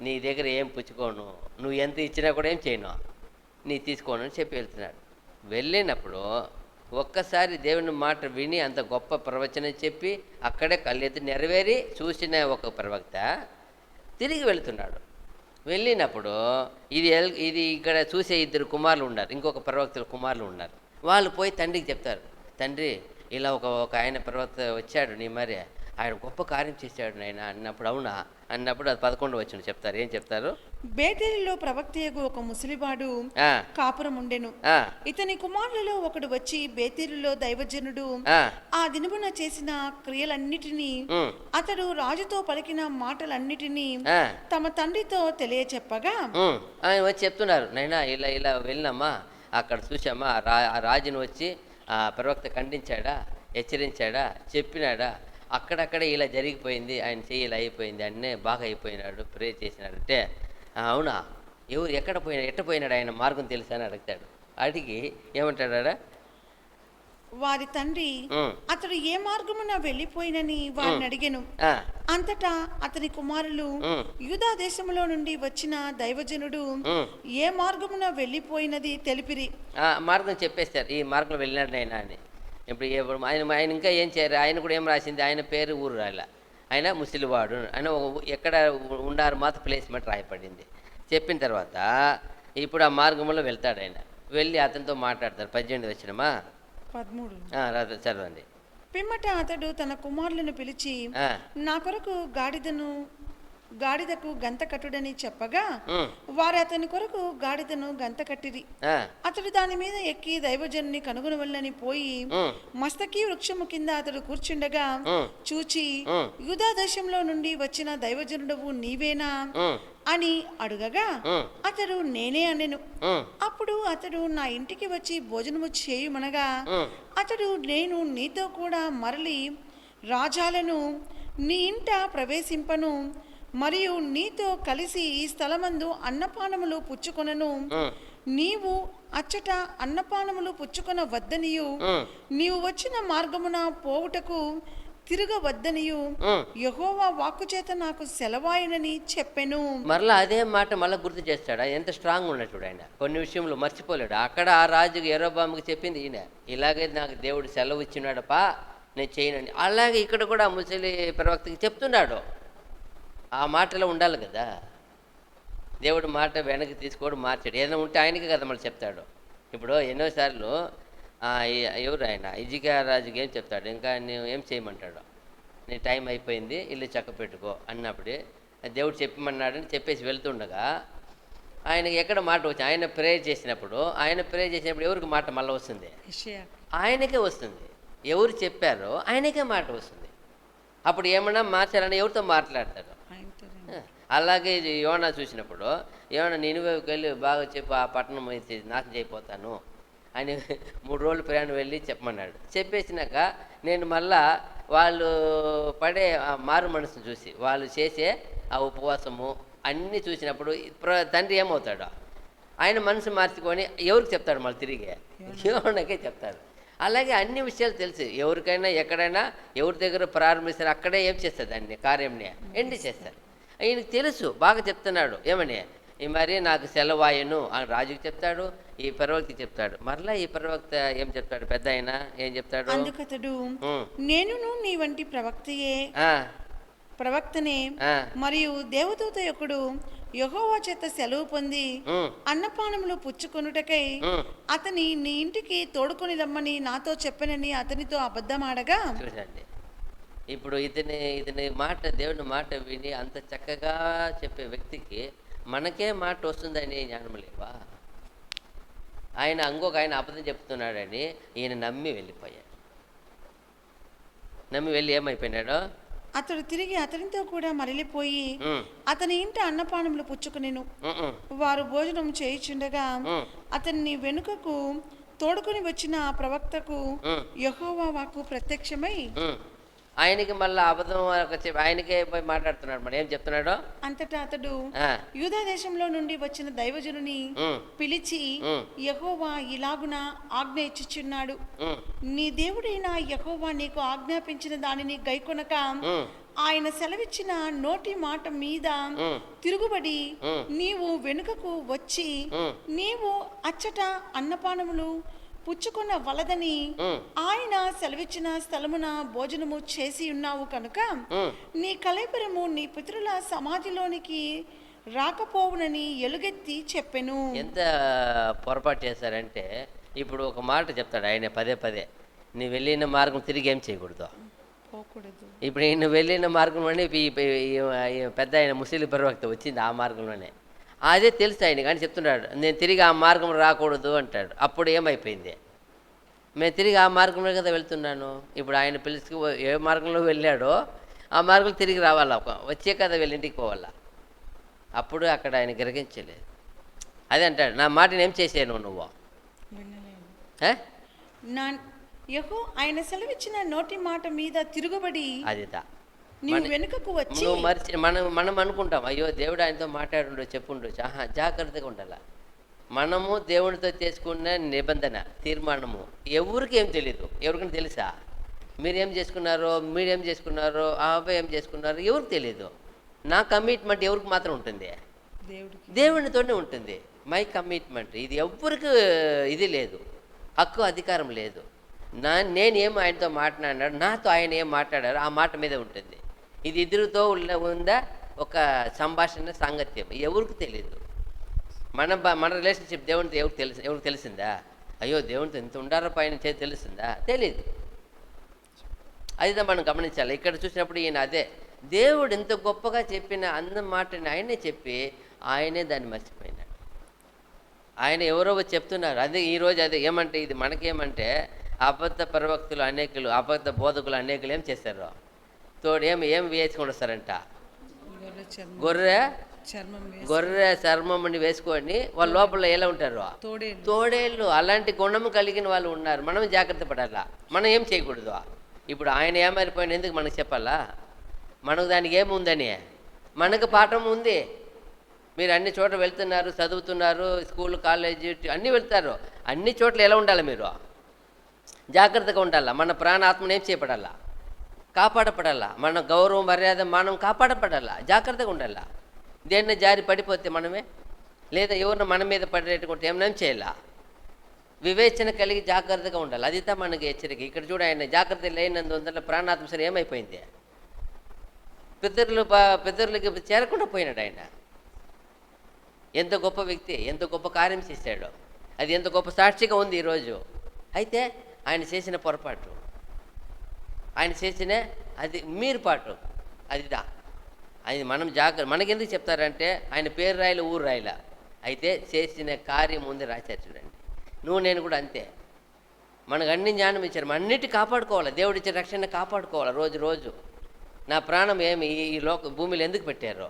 నీ దగ్గర ఏం పుచ్చుకోను, నువ్వు ఎంత ఇచ్చినా కూడా ఏం చేయను, నీ తీసుకోను అని చెప్పి వెళ్తున్నాడు. వెళ్ళినప్పుడు ఒక్కసారి దేవుని మాట విని అంత గొప్ప ప్రవచనం చెప్పి అక్కడే కళ్ళెత్తి నెరవేరి చూసిన ఒక ప్రవక్త తిరిగి వెళుతున్నాడు. వెళ్ళినప్పుడు ఇది ఇక్కడ చూసే ఇద్దరు కుమారులు ఉన్నారు, ఇంకొక ప్రవక్తల కుమారులు ఉన్నారు. వాళ్ళు పోయి తండ్రికి చెప్తారు, తండ్రి ఇలా ఒక ఆయన ప్రవక్త వచ్చాడు, నీ మరి ఆయన గొప్ప కార్యం చేశాడు నాయన అన్నప్పుడు, అవునా అన్నప్పుడు అది 11 వచ్చిన చెప్తారు. ఏం చెప్తారు, బేతేలులో ప్రవక్తయగు ఒక ముసలివాడు కాపురం ఉండెను. ఇతని కుమారులలో ఒకడు వచ్చి బేతేలులో దైవజనుడు ఆ దినమున చేసిన క్రియలన్నిటినీ అతడు రాజుతో పలికిన మాటలన్నిటినీ తమ తండ్రితో తెలియచెప్పగా, ఆయన వచ్చి చెప్తున్నారు, నైనా ఇలా ఇలా వెళ్ళినామా, అక్కడ చూసామా, ఆ రాజును వచ్చి ఆ ప్రవక్త ఖండించాడా, హెచ్చరించాడా, చెప్పినాడా, అక్కడక్కడే ఇలా జరిగిపోయింది, ఆయన చెయ్యి ఇలా అయిపోయింది, అన్నే బాగా అయిపోయినాడు, ప్రే చేసినాడు అంటే, అవునా, ఎవరు ఎట్ట పోయినాడు, ఆయన మార్గం తెలుసా అని అడుగుతాడు. అడిగి ఏమంటాడా, వారి తండ్రి అతడు ఏ మార్గమున వెళ్ళిపోయినని వారిని అడిగెను. అంతటా అతని కుమారులు యూదా దేశములో నుండి వచ్చిన దైవజనుడు ఏ మార్గమున వెళ్ళిపోయినది తెలిపిరి. మార్గం చెప్పేస్తారు, ఈ మార్గం వెళ్ళినాడు ఆయన అని. ఇప్పుడు ఆయన ఇంకా ఏం చేయరు, ఆయన కూడా ఏం రాసింది, ఆయన పేరు ఊరు రాలా, ఆయన ముసలివాడు ఆయన ఎక్కడ ఉండారు మాత్రం ప్లేస్మెంట్ రాయపడింది. చెప్పిన తర్వాత ఇప్పుడు ఆ మార్గంలో వెళ్తాడు. ఆయన వెళ్ళి అతనితో మాట్లాడతారు. 18 వచ్చినమా 13 చదవండి. పిమ్మట అతడు తన కుమారులను పిలిచి, నా కొరకు గాడిదకు గంత కట్టుడని చెప్పగా వారు అతని కొరకు గాడిదను గంత కట్టిరి. అతడు దాని మీద ఎక్కి దైవజనుని కనుగొనవల్లని పోయి మస్తకి వృక్షము కింద అతడు కూర్చుండగా చూచి, యూదా దేశంలో నుండి వచ్చిన దైవజనుడవు నీవేనా అని అడుగగా అతడు నేనే అనెను. అప్పుడు అతడు నా ఇంటికి వచ్చి భోజనము చేయుమనగా అతడు, నేను నీతో కూడా మరలి రాజాలను నీ ఇంట ప్రవేశింపను, మరియు నీతో కలిసి ఈ స్థలమందు అన్నపానములు పుచ్చుకొనను, నీవు అచ్చట అన్నపానములు పుచ్చుకొన వద్దనియు, నీవు వచ్చిన మార్గమున పోవుటకు తిరగవద్దనియు యెహోవా వాక్కు చేత నాకు సెలవాయనని చెప్పెను. మరలా అదే మాట మళ్ళీ గుర్తు చేస్తాడు. ఎంత స్ట్రాంగ్ ఉన్నట్టు ఆయన కొన్ని విషయంలో మర్చిపోలేడు. అక్కడ ఆ రాజుకి యరొబాముకి చెప్పింది ఈయన, ఇలాగే నాకు దేవుడు సెలవు ఇచ్చినాడపా, నేను చేయనండి. అలాగే ఇక్కడ కూడా ముసలి ప్రవక్తకి చెప్తున్నాడు. ఆ మాటలో ఉండాలి కదా, దేవుడు మాట వెనక్కి తీసుకోవడం మార్చాడు. ఏదైనా ఉంటే ఆయనకే కదా మళ్ళీ చెప్తాడు. ఇప్పుడు ఎన్నోసార్లు ఎవరు ఆయన ఇజికియా రాజుకి ఏం చెప్తాడు, ఇంకా నువ్వు ఏం చేయమంటాడు, నీ టైం అయిపోయింది, ఇల్లు చక్క పెట్టుకో అన్నప్పుడే దేవుడు చెప్పమన్నాడని చెప్పేసి వెళ్తుండగా ఆయనకి ఎక్కడ మాట వచ్చింది, ఆయన ప్రే చేసినప్పుడు ఎవరికి మాట మళ్ళీ వస్తుంది, ఆయనకే వస్తుంది. ఎవరు చెప్పారో ఆయనకే మాట వస్తుంది. అప్పుడు ఏమన్నా మార్చాలని ఎవరితో మాట్లాడతారు, అలాగే ఇది యోనా చూసినప్పుడు, యోనా నినివేకి వెళ్ళి బాగా చెప్పి ఆ పట్టణం అయితే నాశనం చేయపోతాను అని 3 రోజులు ప్రయాణం వెళ్ళి చెప్పమన్నాడు. చెప్పేసినాక నేను మళ్ళా వాళ్ళు పడే ఆ మారు మనసును చూసి, వాళ్ళు చేసే ఆ ఉపవాసము అన్నీ చూసినప్పుడు తండ్రి ఏమవుతాడు, ఆయన మనసు మార్చుకొని ఎవరికి చెప్తాడు, మళ్ళీ తిరిగి యోనాకే చెప్తాడు. అలాగే అన్ని విషయాలు తెలుసు. ఎవరికైనా ఎక్కడైనా ఎవరి దగ్గర ప్రారంభిస్తారు అక్కడే ఏం చేస్తారు, దాన్ని కార్యంని ఎండి చేస్తారు. ఆయనకు తెలుసు, బాగా చెప్తున్నాడు. ఏమని, ఈ మరి నాకు సెలవాయను అని రాజుకి చెప్తాడు, ఈ ప్రవక్తకి చెప్తాడు. మరలా ఈ ప్రవక్త ఏం చెప్తాడు, పెద్ద ఆయన ఏం చెప్తాడు, అందుకతడు నేనును నీ వంటి ప్రవక్తనే మరియు దేవదూత యొక్కడు యెహోవా చేత సెలవు పొంది అన్నపానములు పుచ్చుకొనుటకై అతని నీ ఇంటికి తోడుకొని రమ్మని నాతో చెప్పనని అతనితో అబద్ధమాడగా. చూడండి, ఇప్పుడు ఇతని మాట, దేవుని మాట విని అంత చక్కగా చెప్పే వ్యక్తికి మనకే మాట వస్తుందని జ్ఞానం లేవా? ఆయన ఆయన అబద్ధం చెప్తున్నాడని ఈయన నమ్మి వెళ్ళిపోయాడు. నమ్మి వెళ్ళి ఏమైపోయినాడు, అతడు తిరిగి అతనితో కూడా మరలిపోయి అతని ఇంట అన్నపానములు పుచ్చుకునేను. వారు భోజనం చేయుచుండగా అతన్ని వెనుకకు తోడుకొని వచ్చిన ఆ ప్రవక్తకు యెహోవా వాక్కు ప్రత్యక్షమై ఆయనకి మళ్ళీ అబద్ధం ఆయనకే పోయి మాట్లాడుతున్నాడు. మరి ఏం చెప్తున్నాడు, అంతటా అతడు యూదా దేశంలో నుండి వచ్చిన దైవజనుని పిలిచి యెహోవా ఇలాగున ఆజ్ఞ ఇచ్చుచున్నాడు, నీ దేవుడైన యెహోవా నీకు ఆజ్ఞాపించిన దానిని గైకొనక ఆయన సెలవిచ్చిన నోటి మాట మీద తిరుగుబడి నీవు వెనుకకు వచ్చి నీవు అచ్చట అన్నపానములు పుచ్చుకున్న వలదని ఆయన సెలవిచ్చిన స్థలమున భోజనము చేసి ఉన్నావు కనుక నీ కళేబరము నీ పితరుల సమాధిలోనికి రాకపోవునని ఎలుగెత్తి చెప్పెను. ఎంత పొరపాటు చేశారంటే, ఇప్పుడు ఒక మాట చెప్తాడు ఆయన పదే, నీ వెళ్ళిన మార్గం తిరిగి ఏం చేయకూడదు. ఇప్పుడు ఈయన వెళ్ళిన మార్గంలోనే పెద్ద ఆయన ముస్లిం ప్రవక్త వచ్చింది ఆ మార్గంలోనే. అదే తెలుసు ఆయన, కానీ చెప్తున్నాడు నేను తిరిగి ఆ మార్గం రాకూడదు అంటాడు. అప్పుడు ఏమైపోయింది, మేము తిరిగి ఆ మార్గంలో కదా వెళ్తున్నాను. ఇప్పుడు ఆయన పిలిచి ఏ మార్గంలో వెళ్ళాడో ఆ మార్గంలో తిరిగి రావాలా, వచ్చే కదా వెళ్ళి ఇంటికి పోవాలా. అప్పుడు అక్కడ ఆయన గ్రహించలేదు. అదే అంటాడు, నా మాటను ఏం చేసాను నువ్వు, ఆయన సెలవిచ్చిన నోటి మాట మీద తిరుగుబడి అదిదా నీవు వెనుకకు వచ్చి నువ్వు మర్చి మనం అనుకుంటాం, అయ్యో దేవుడు ఆయనతో మాట్లాడుండో చెప్పుండో. జాగ్రత్తగా ఉండాల. మనము దేవుడితో చేసుకున్న నిబంధన తీర్మానము ఎవరికి ఏం తెలీదు. ఎవరికైనా తెలుసా, మీరేం చేసుకున్నారో ఆ అబ్బాయి ఏం చేసుకున్నారో ఎవరికి తెలీదు. నా కమిట్మెంట్ ఎవరికి మాత్రం ఉంటుంది, దేవునితోనే ఉంటుంది. మై కమిట్మెంట్ ఇది ఎవరికి ఇది లేదు, హక్కు అధికారం లేదు. నేను ఏం ఆయనతో మాట్లాడినాడు, నాతో ఆయన ఏం మాట్లాడారు ఆ మాట మీదే ఉంటుంది. ఇది ఇద్దరితో ఉందా ఒక సంభాషణ సాంగత్యం ఎవరికి తెలియదు. మన రిలేషన్షిప్ దేవునితో ఎవరికి తెలిసిందా, అయ్యో దేవునితో ఇంత ఉండారో పైన తెలిసిందా, తెలీదు. అదిదా మనం గమనించాలి. ఇక్కడ చూసినప్పుడు ఈయన అదే దేవుడు ఇంత గొప్పగా చెప్పిన అన్న మాటని ఆయనే చెప్పి ఆయనే దాన్ని మర్చిపోయినాడు. ఆయన ఎవరో చెప్తున్నారు. అదే ఈరోజు అదే ఏమంటే ఇది మనకేమంటే అబద్ధ ప్రవక్తులు అనేకులు, అబద్ధ బోధకులు అనేకులు ఏం చేస్తారు, తోడు ఏం వేసుకొని వస్తారంట, గొర్రె చర్మం వేసుకొని వాళ్ళ లోపల ఎలా ఉంటారు, తోడేళ్ళు. అలాంటి గుణము కలిగిన వాళ్ళు ఉన్నారు. మనం జాగ్రత్త పడాలా, మనం ఏం చేయకూడదు. ఇప్పుడు ఆయన ఏమైపోయిన ఎందుకు మనకు చెప్పాలా, మనకు దానికి ఏముందని మనకు పాఠం ఉంది. మీరు అన్ని చోట్ల వెళ్తున్నారు, చదువుతున్నారు, స్కూల్ కాలేజీ అన్నీ వెళ్తారు. అన్ని చోట్ల ఎలా ఉండాలి, మీరు జాగ్రత్తగా ఉండాలా. మన ప్రాణాత్మను ఏం చేయబడాలా, కాపాడపడాలా. మన గౌరవం మర్యాద మనం కాపాడపడాలా, జాగ్రత్తగా ఉండాలా. దేన్ని జారి పడిపోతే మనమే, లేదా ఎవరిని మన మీద పడేట్టుకుంటే ఏమైనా చేయాలా. వివేచన కలిగి జాగ్రత్తగా ఉండాలి. అదితా మనకి హెచ్చరిక. ఇక్కడ చూడ ఆయన జాగ్రత్త లేనందువల్ల ప్రాణాత్మ సరే ఏమైపోయింది, పితరులకి చేరకుండా పోయినాడు. ఆయన ఎంత గొప్ప వ్యక్తి, ఎంత గొప్ప కార్యం చేశాడు. అది ఎంత గొప్ప సాక్షిగా ఉంది ఈరోజు. అయితే ఆయన చేసిన పొరపాటు, ఆయన చేసిన అది మీరుపాటు, అదిదా అది మనం మనకెందుకు చెప్తారంటే ఆయన పేరు రాయల ఊరు రాయల, అయితే చేసిన కార్యం ఉంది రాశారు. చూడండి, నువ్వు నేను కూడా అంతే. మనకు అన్ని జ్ఞానం ఇచ్చారు, అన్నిటి కాపాడుకోవాలి. దేవుడి ఇచ్చే రక్షణ కాపాడుకోవాలి రోజు రోజు. నా ప్రాణం ఏమి ఈ భూమిలో ఎందుకు పెట్టారో,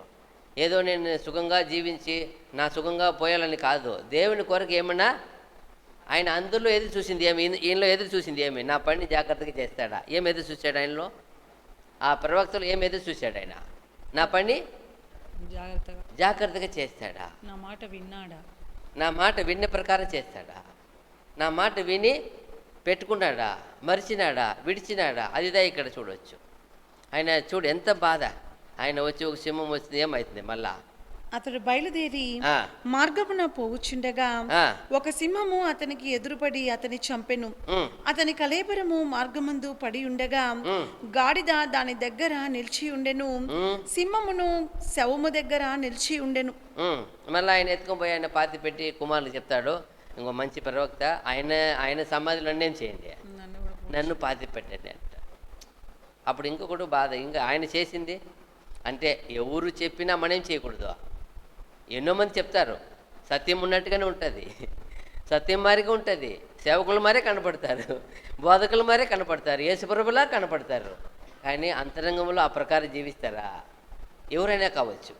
ఏదో నేను సుఖంగా జీవించి నా సుఖంగా పోయాలని కాదు. దేవుని కొరకు ఏమన్నా ఆయన అందులో ఎదురు చూసింది ఏమి, ఈయనలో ఎదురు చూసింది ఏమి, నా పని జాగ్రత్తగా చేస్తాడా? ఏం ఎదురు చూశాడు ఆయనలో? ఆ ప్రవక్తలు ఏం ఎదురు చూశాడు ఆయన? నా పని జాగ్రత్తగా చేస్తాడా? నా మాట విన్నాడా? నా మాట విన్న ప్రకారం చేస్తాడా? నా మాట విని పెట్టుకున్నాడా? మరిచినాడా? విడిచినాడా? అదిదా ఇక్కడ చూడవచ్చు. ఆయన చూడు ఎంత బాధ. ఆయన వచ్చి ఒక సింహం వచ్చింది, ఏమవుతుంది మళ్ళా? అతడు బయలుదేరి మార్గమున పోవుచుండగా ఒక సింహము అతనికి ఎదురుపడి అతని చంపెను. అతని కళేబరము మార్గమందు పడి ఉండగా గాడిద దాని దగ్గర నిలిచి ఉండెను, సింహమును శవము దగ్గర నిలిచి ఉండెను. మళ్ళీ ఆయన ఎత్తుకొని పోయి ఆయన పాతి పెట్టి కుమారులు చెప్తాడు, ఇంకో మంచి ప్రవక్త, ఆయన సమాధిలో ఏం చేయండి, నన్ను పాతి పెట్టండి అంట. అప్పుడు ఇంకొకటి బాధ, ఇంకా ఆయన చేసింది అంటే ఎవరు చెప్పినా మనం చేయకూడదు. ఎన్నో మంది చెప్తారు, సత్యం ఉన్నట్టుగానే ఉంటుంది, సత్యం మారిగా ఉంటుంది, సేవకులు మారే కనపడతారు, బోధకులు మారే కనపడతారు, యేసుప్రభులా కనపడతారు. కానీ అంతరంగంలో ఆ ప్రకారం జీవిస్తారా? ఎవరైనా కావచ్చు,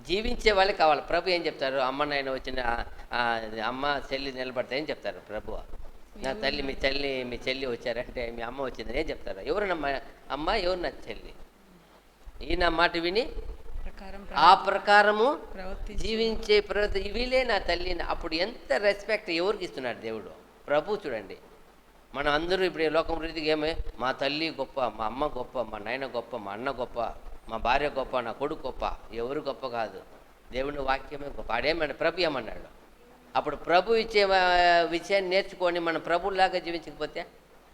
జీవించే వాళ్ళే కావాలి. ప్రభు ఏం చెప్తారు? అమ్మ నాయన వచ్చిన అమ్మ చెల్లి నిలబడతాయని చెప్తారు ప్రభు. నా తల్లి మీ చెల్లి వచ్చారంటే మీ అమ్మ వచ్చిందని ఏం చెప్తారు? ఎవరు నా అమ్మ, ఎవరు నా చెల్లి? ఈయన మాట విని ఆ ప్రకారము జీవించే వీళ్ళే నా తల్లి. అప్పుడు ఎంత రెస్పెక్ట్ ఎవరికి ఇస్తున్నాడు దేవుడు? ప్రభు చూడండి, మనం అందరూ ఇప్పుడు లోకం రీతికి ఏమే, మా తల్లి గొప్ప, మా అమ్మ గొప్ప, మా నాయన గొప్ప, మా అన్న గొప్ప, మా భార్య గొప్ప, నా కొడుకు గొప్ప. ఎవరు గొప్ప కాదు, దేవుని వాక్యమే గొప్ప. ఆడేమన్నా ప్రభు ఏమన్నాడు? అప్పుడు ప్రభు ఇచ్చే విషయాన్ని నేర్చుకొని మనం ప్రభులాగా జీవించకపోతే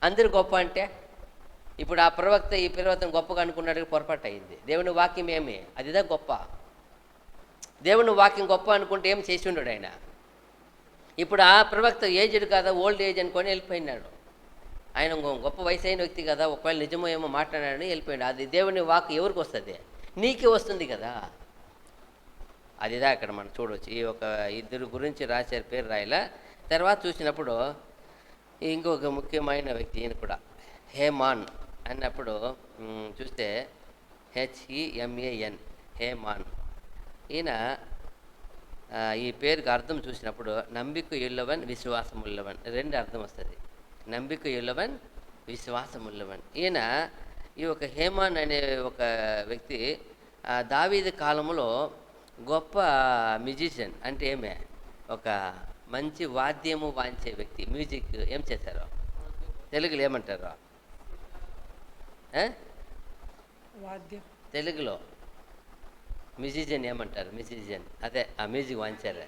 అందరు గొప్ప అంటే, ఇప్పుడు ఆ ప్రవక్త ఈ ప్రవక్తను గొప్పగా అనుకున్నాడు, పొరపాటు అయింది. దేవుని వాక్యం ఏమి, అదిదా గొప్ప. దేవుని వాక్యం గొప్ప అనుకుంటే ఏం చేసి ఉన్నాడు ఆయన? ఇప్పుడు ఆ ప్రవక్త ఏజ్డ్ కదా, ఓల్డ్ ఏజ్ అనుకొని వెళ్ళిపోయినాడు. ఆయన గొప్ప వయసు అయిన వ్యక్తి కదా, ఒకవేళ నిజమో ఏమో మాట్లాడాడని వెళ్ళిపోయాడు. అది దేవుని వాక్ ఎవరికి వస్తుంది? నీకే వస్తుంది కదా. అదిదా అక్కడ మనం చూడవచ్చు. ఈ ఒక ఇద్దరు గురించి రాశారు, పేరు రాయలా. తర్వాత చూసినప్పుడు ఇంకొక ముఖ్యమైన వ్యక్తి ఈయన కూడా, హేమాన్ అన్నప్పుడు చూస్తే HEMAN, హేమాన్. ఈయన ఈ పేరుకి అర్థం చూసినప్పుడు నంబికయుள்ளవన్ విశ్వాసముள்ளవన్, రెండు అర్థం వస్తుంది. నంబికయుள்ளవన్ విశ్వాసముల్లవన్. ఈయన ఈ ఒక హేమాన్ అనే ఒక వ్యక్తి దావీదు కాలంలో గొప్ప మ్యూజిషియన్. అంటే ఏమే, ఒక మంచి వాద్యము వాయించే వ్యక్తి. మ్యూజిక్ ఏం చేశారు తెలుగులో ఏమంటారు? తెలుగులో మ్యూజిషియన్ ఏమంటారు? మ్యూజిషియన్ అదే ఆ మ్యూజిక్ వాయించారు,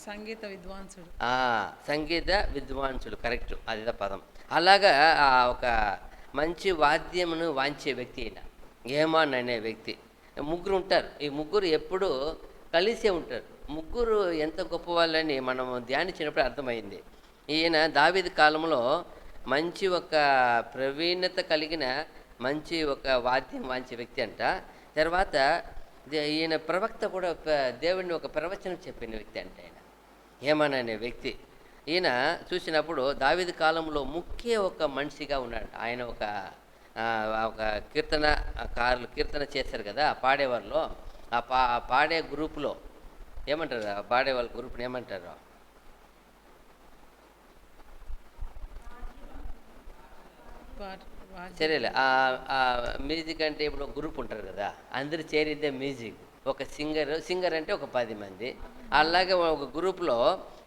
సంగీత విద్వాంసుడు. సంగీత విద్వాంసుడు, కరెక్ట్, అదిదా పదం. అలాగా ఒక మంచి వాద్యమును వాయించే వ్యక్తి అయిన హేమాన్ అనే వ్యక్తి. ముగ్గురు ఉంటారు. ఈ ముగ్గురు ఎప్పుడూ కలిసే ఉంటారు. ముగ్గురు ఎంత గొప్ప వాళ్ళని మనం ధ్యానించినప్పుడు అర్థమైంది. ఈయన దావీదు కాలంలో మంచి ఒక ప్రవీణత కలిగిన మంచి ఒక వాద్యం వాయించే వ్యక్తి అంట. తర్వాత ఈయన ప్రవక్త కూడా దేవుడిని ఒక ప్రవచనం చెప్పిన వ్యక్తి అంట ఆయన, హేమాన్ అనే వ్యక్తి. ఈయన చూసినప్పుడు దావీదు కాలంలో ముఖ్య ఒక మనిషిగా ఉన్నాడు. ఆయన ఒక కీర్తన చేశారు కదా, ఆ పాడేవారిలో ఆ పాడే గ్రూపులో ఏమంటారు? ఆ పాడే వాళ్ళ గ్రూప్ని ఏమంటారు? సరేలే, ఆ మ్యూజిక్ అంటే ఇప్పుడు గ్రూప్ ఉంటారు కదా, అందరు చేరిద్దే మ్యూజిక్. ఒక సింగర్ అంటే ఒక 10 మంది. అలాగే ఒక గ్రూప్లో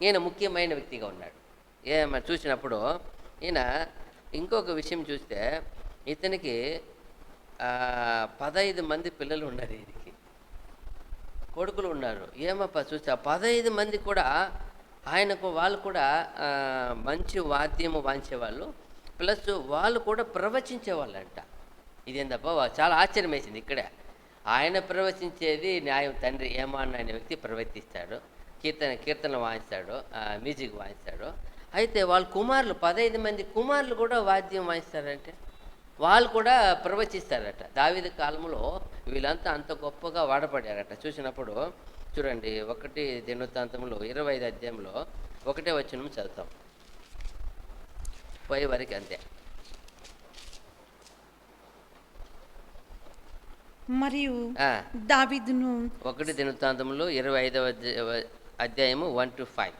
ఈయన ముఖ్యమైన వ్యక్తిగా ఉన్నాడు. చూసినప్పుడు ఈయన ఇంకొక విషయం చూస్తే ఇతనికి 15 మంది పిల్లలు ఉన్నారు, ఈయనకి కొడుకులు ఉన్నారు. ఏమప్ప చూస్తే 15 మంది కూడా వాళ్ళు కూడా మంచి వాద్యము వాయించేవాళ్ళు, ప్లస్ వాళ్ళు కూడా ప్రవచించేవాళ్ళంట. ఇదేందప్ప చాలా ఆశ్చర్యం వేసింది. ఇక్కడే ఆయన ప్రవచించేది న్యాయం. తండ్రి హేమాన్ అనే వ్యక్తి ప్రవర్తిస్తాడు, కీర్తన వాయిస్తాడు, మ్యూజిక్ వాయిస్తాడు. అయితే వాళ్ళ కుమారులు 15 మంది కుమారులు కూడా వాద్యం వాయిస్తారంటే వాళ్ళు కూడా ప్రవచిస్తారట. దావీదు కాలంలో వీళ్ళంతా అంత గొప్పగా వాడపడారట. చూసినప్పుడు చూడండి, 1 దినవృత్తాంతములు 25 అధ్యాయంలో 1వ వచనం చదువుతాం, పై వరకు అంతే. మరియు ఆ, దావీదును 1 దినవృత్తాంతములు 25వ అధ్యాయము 1-5.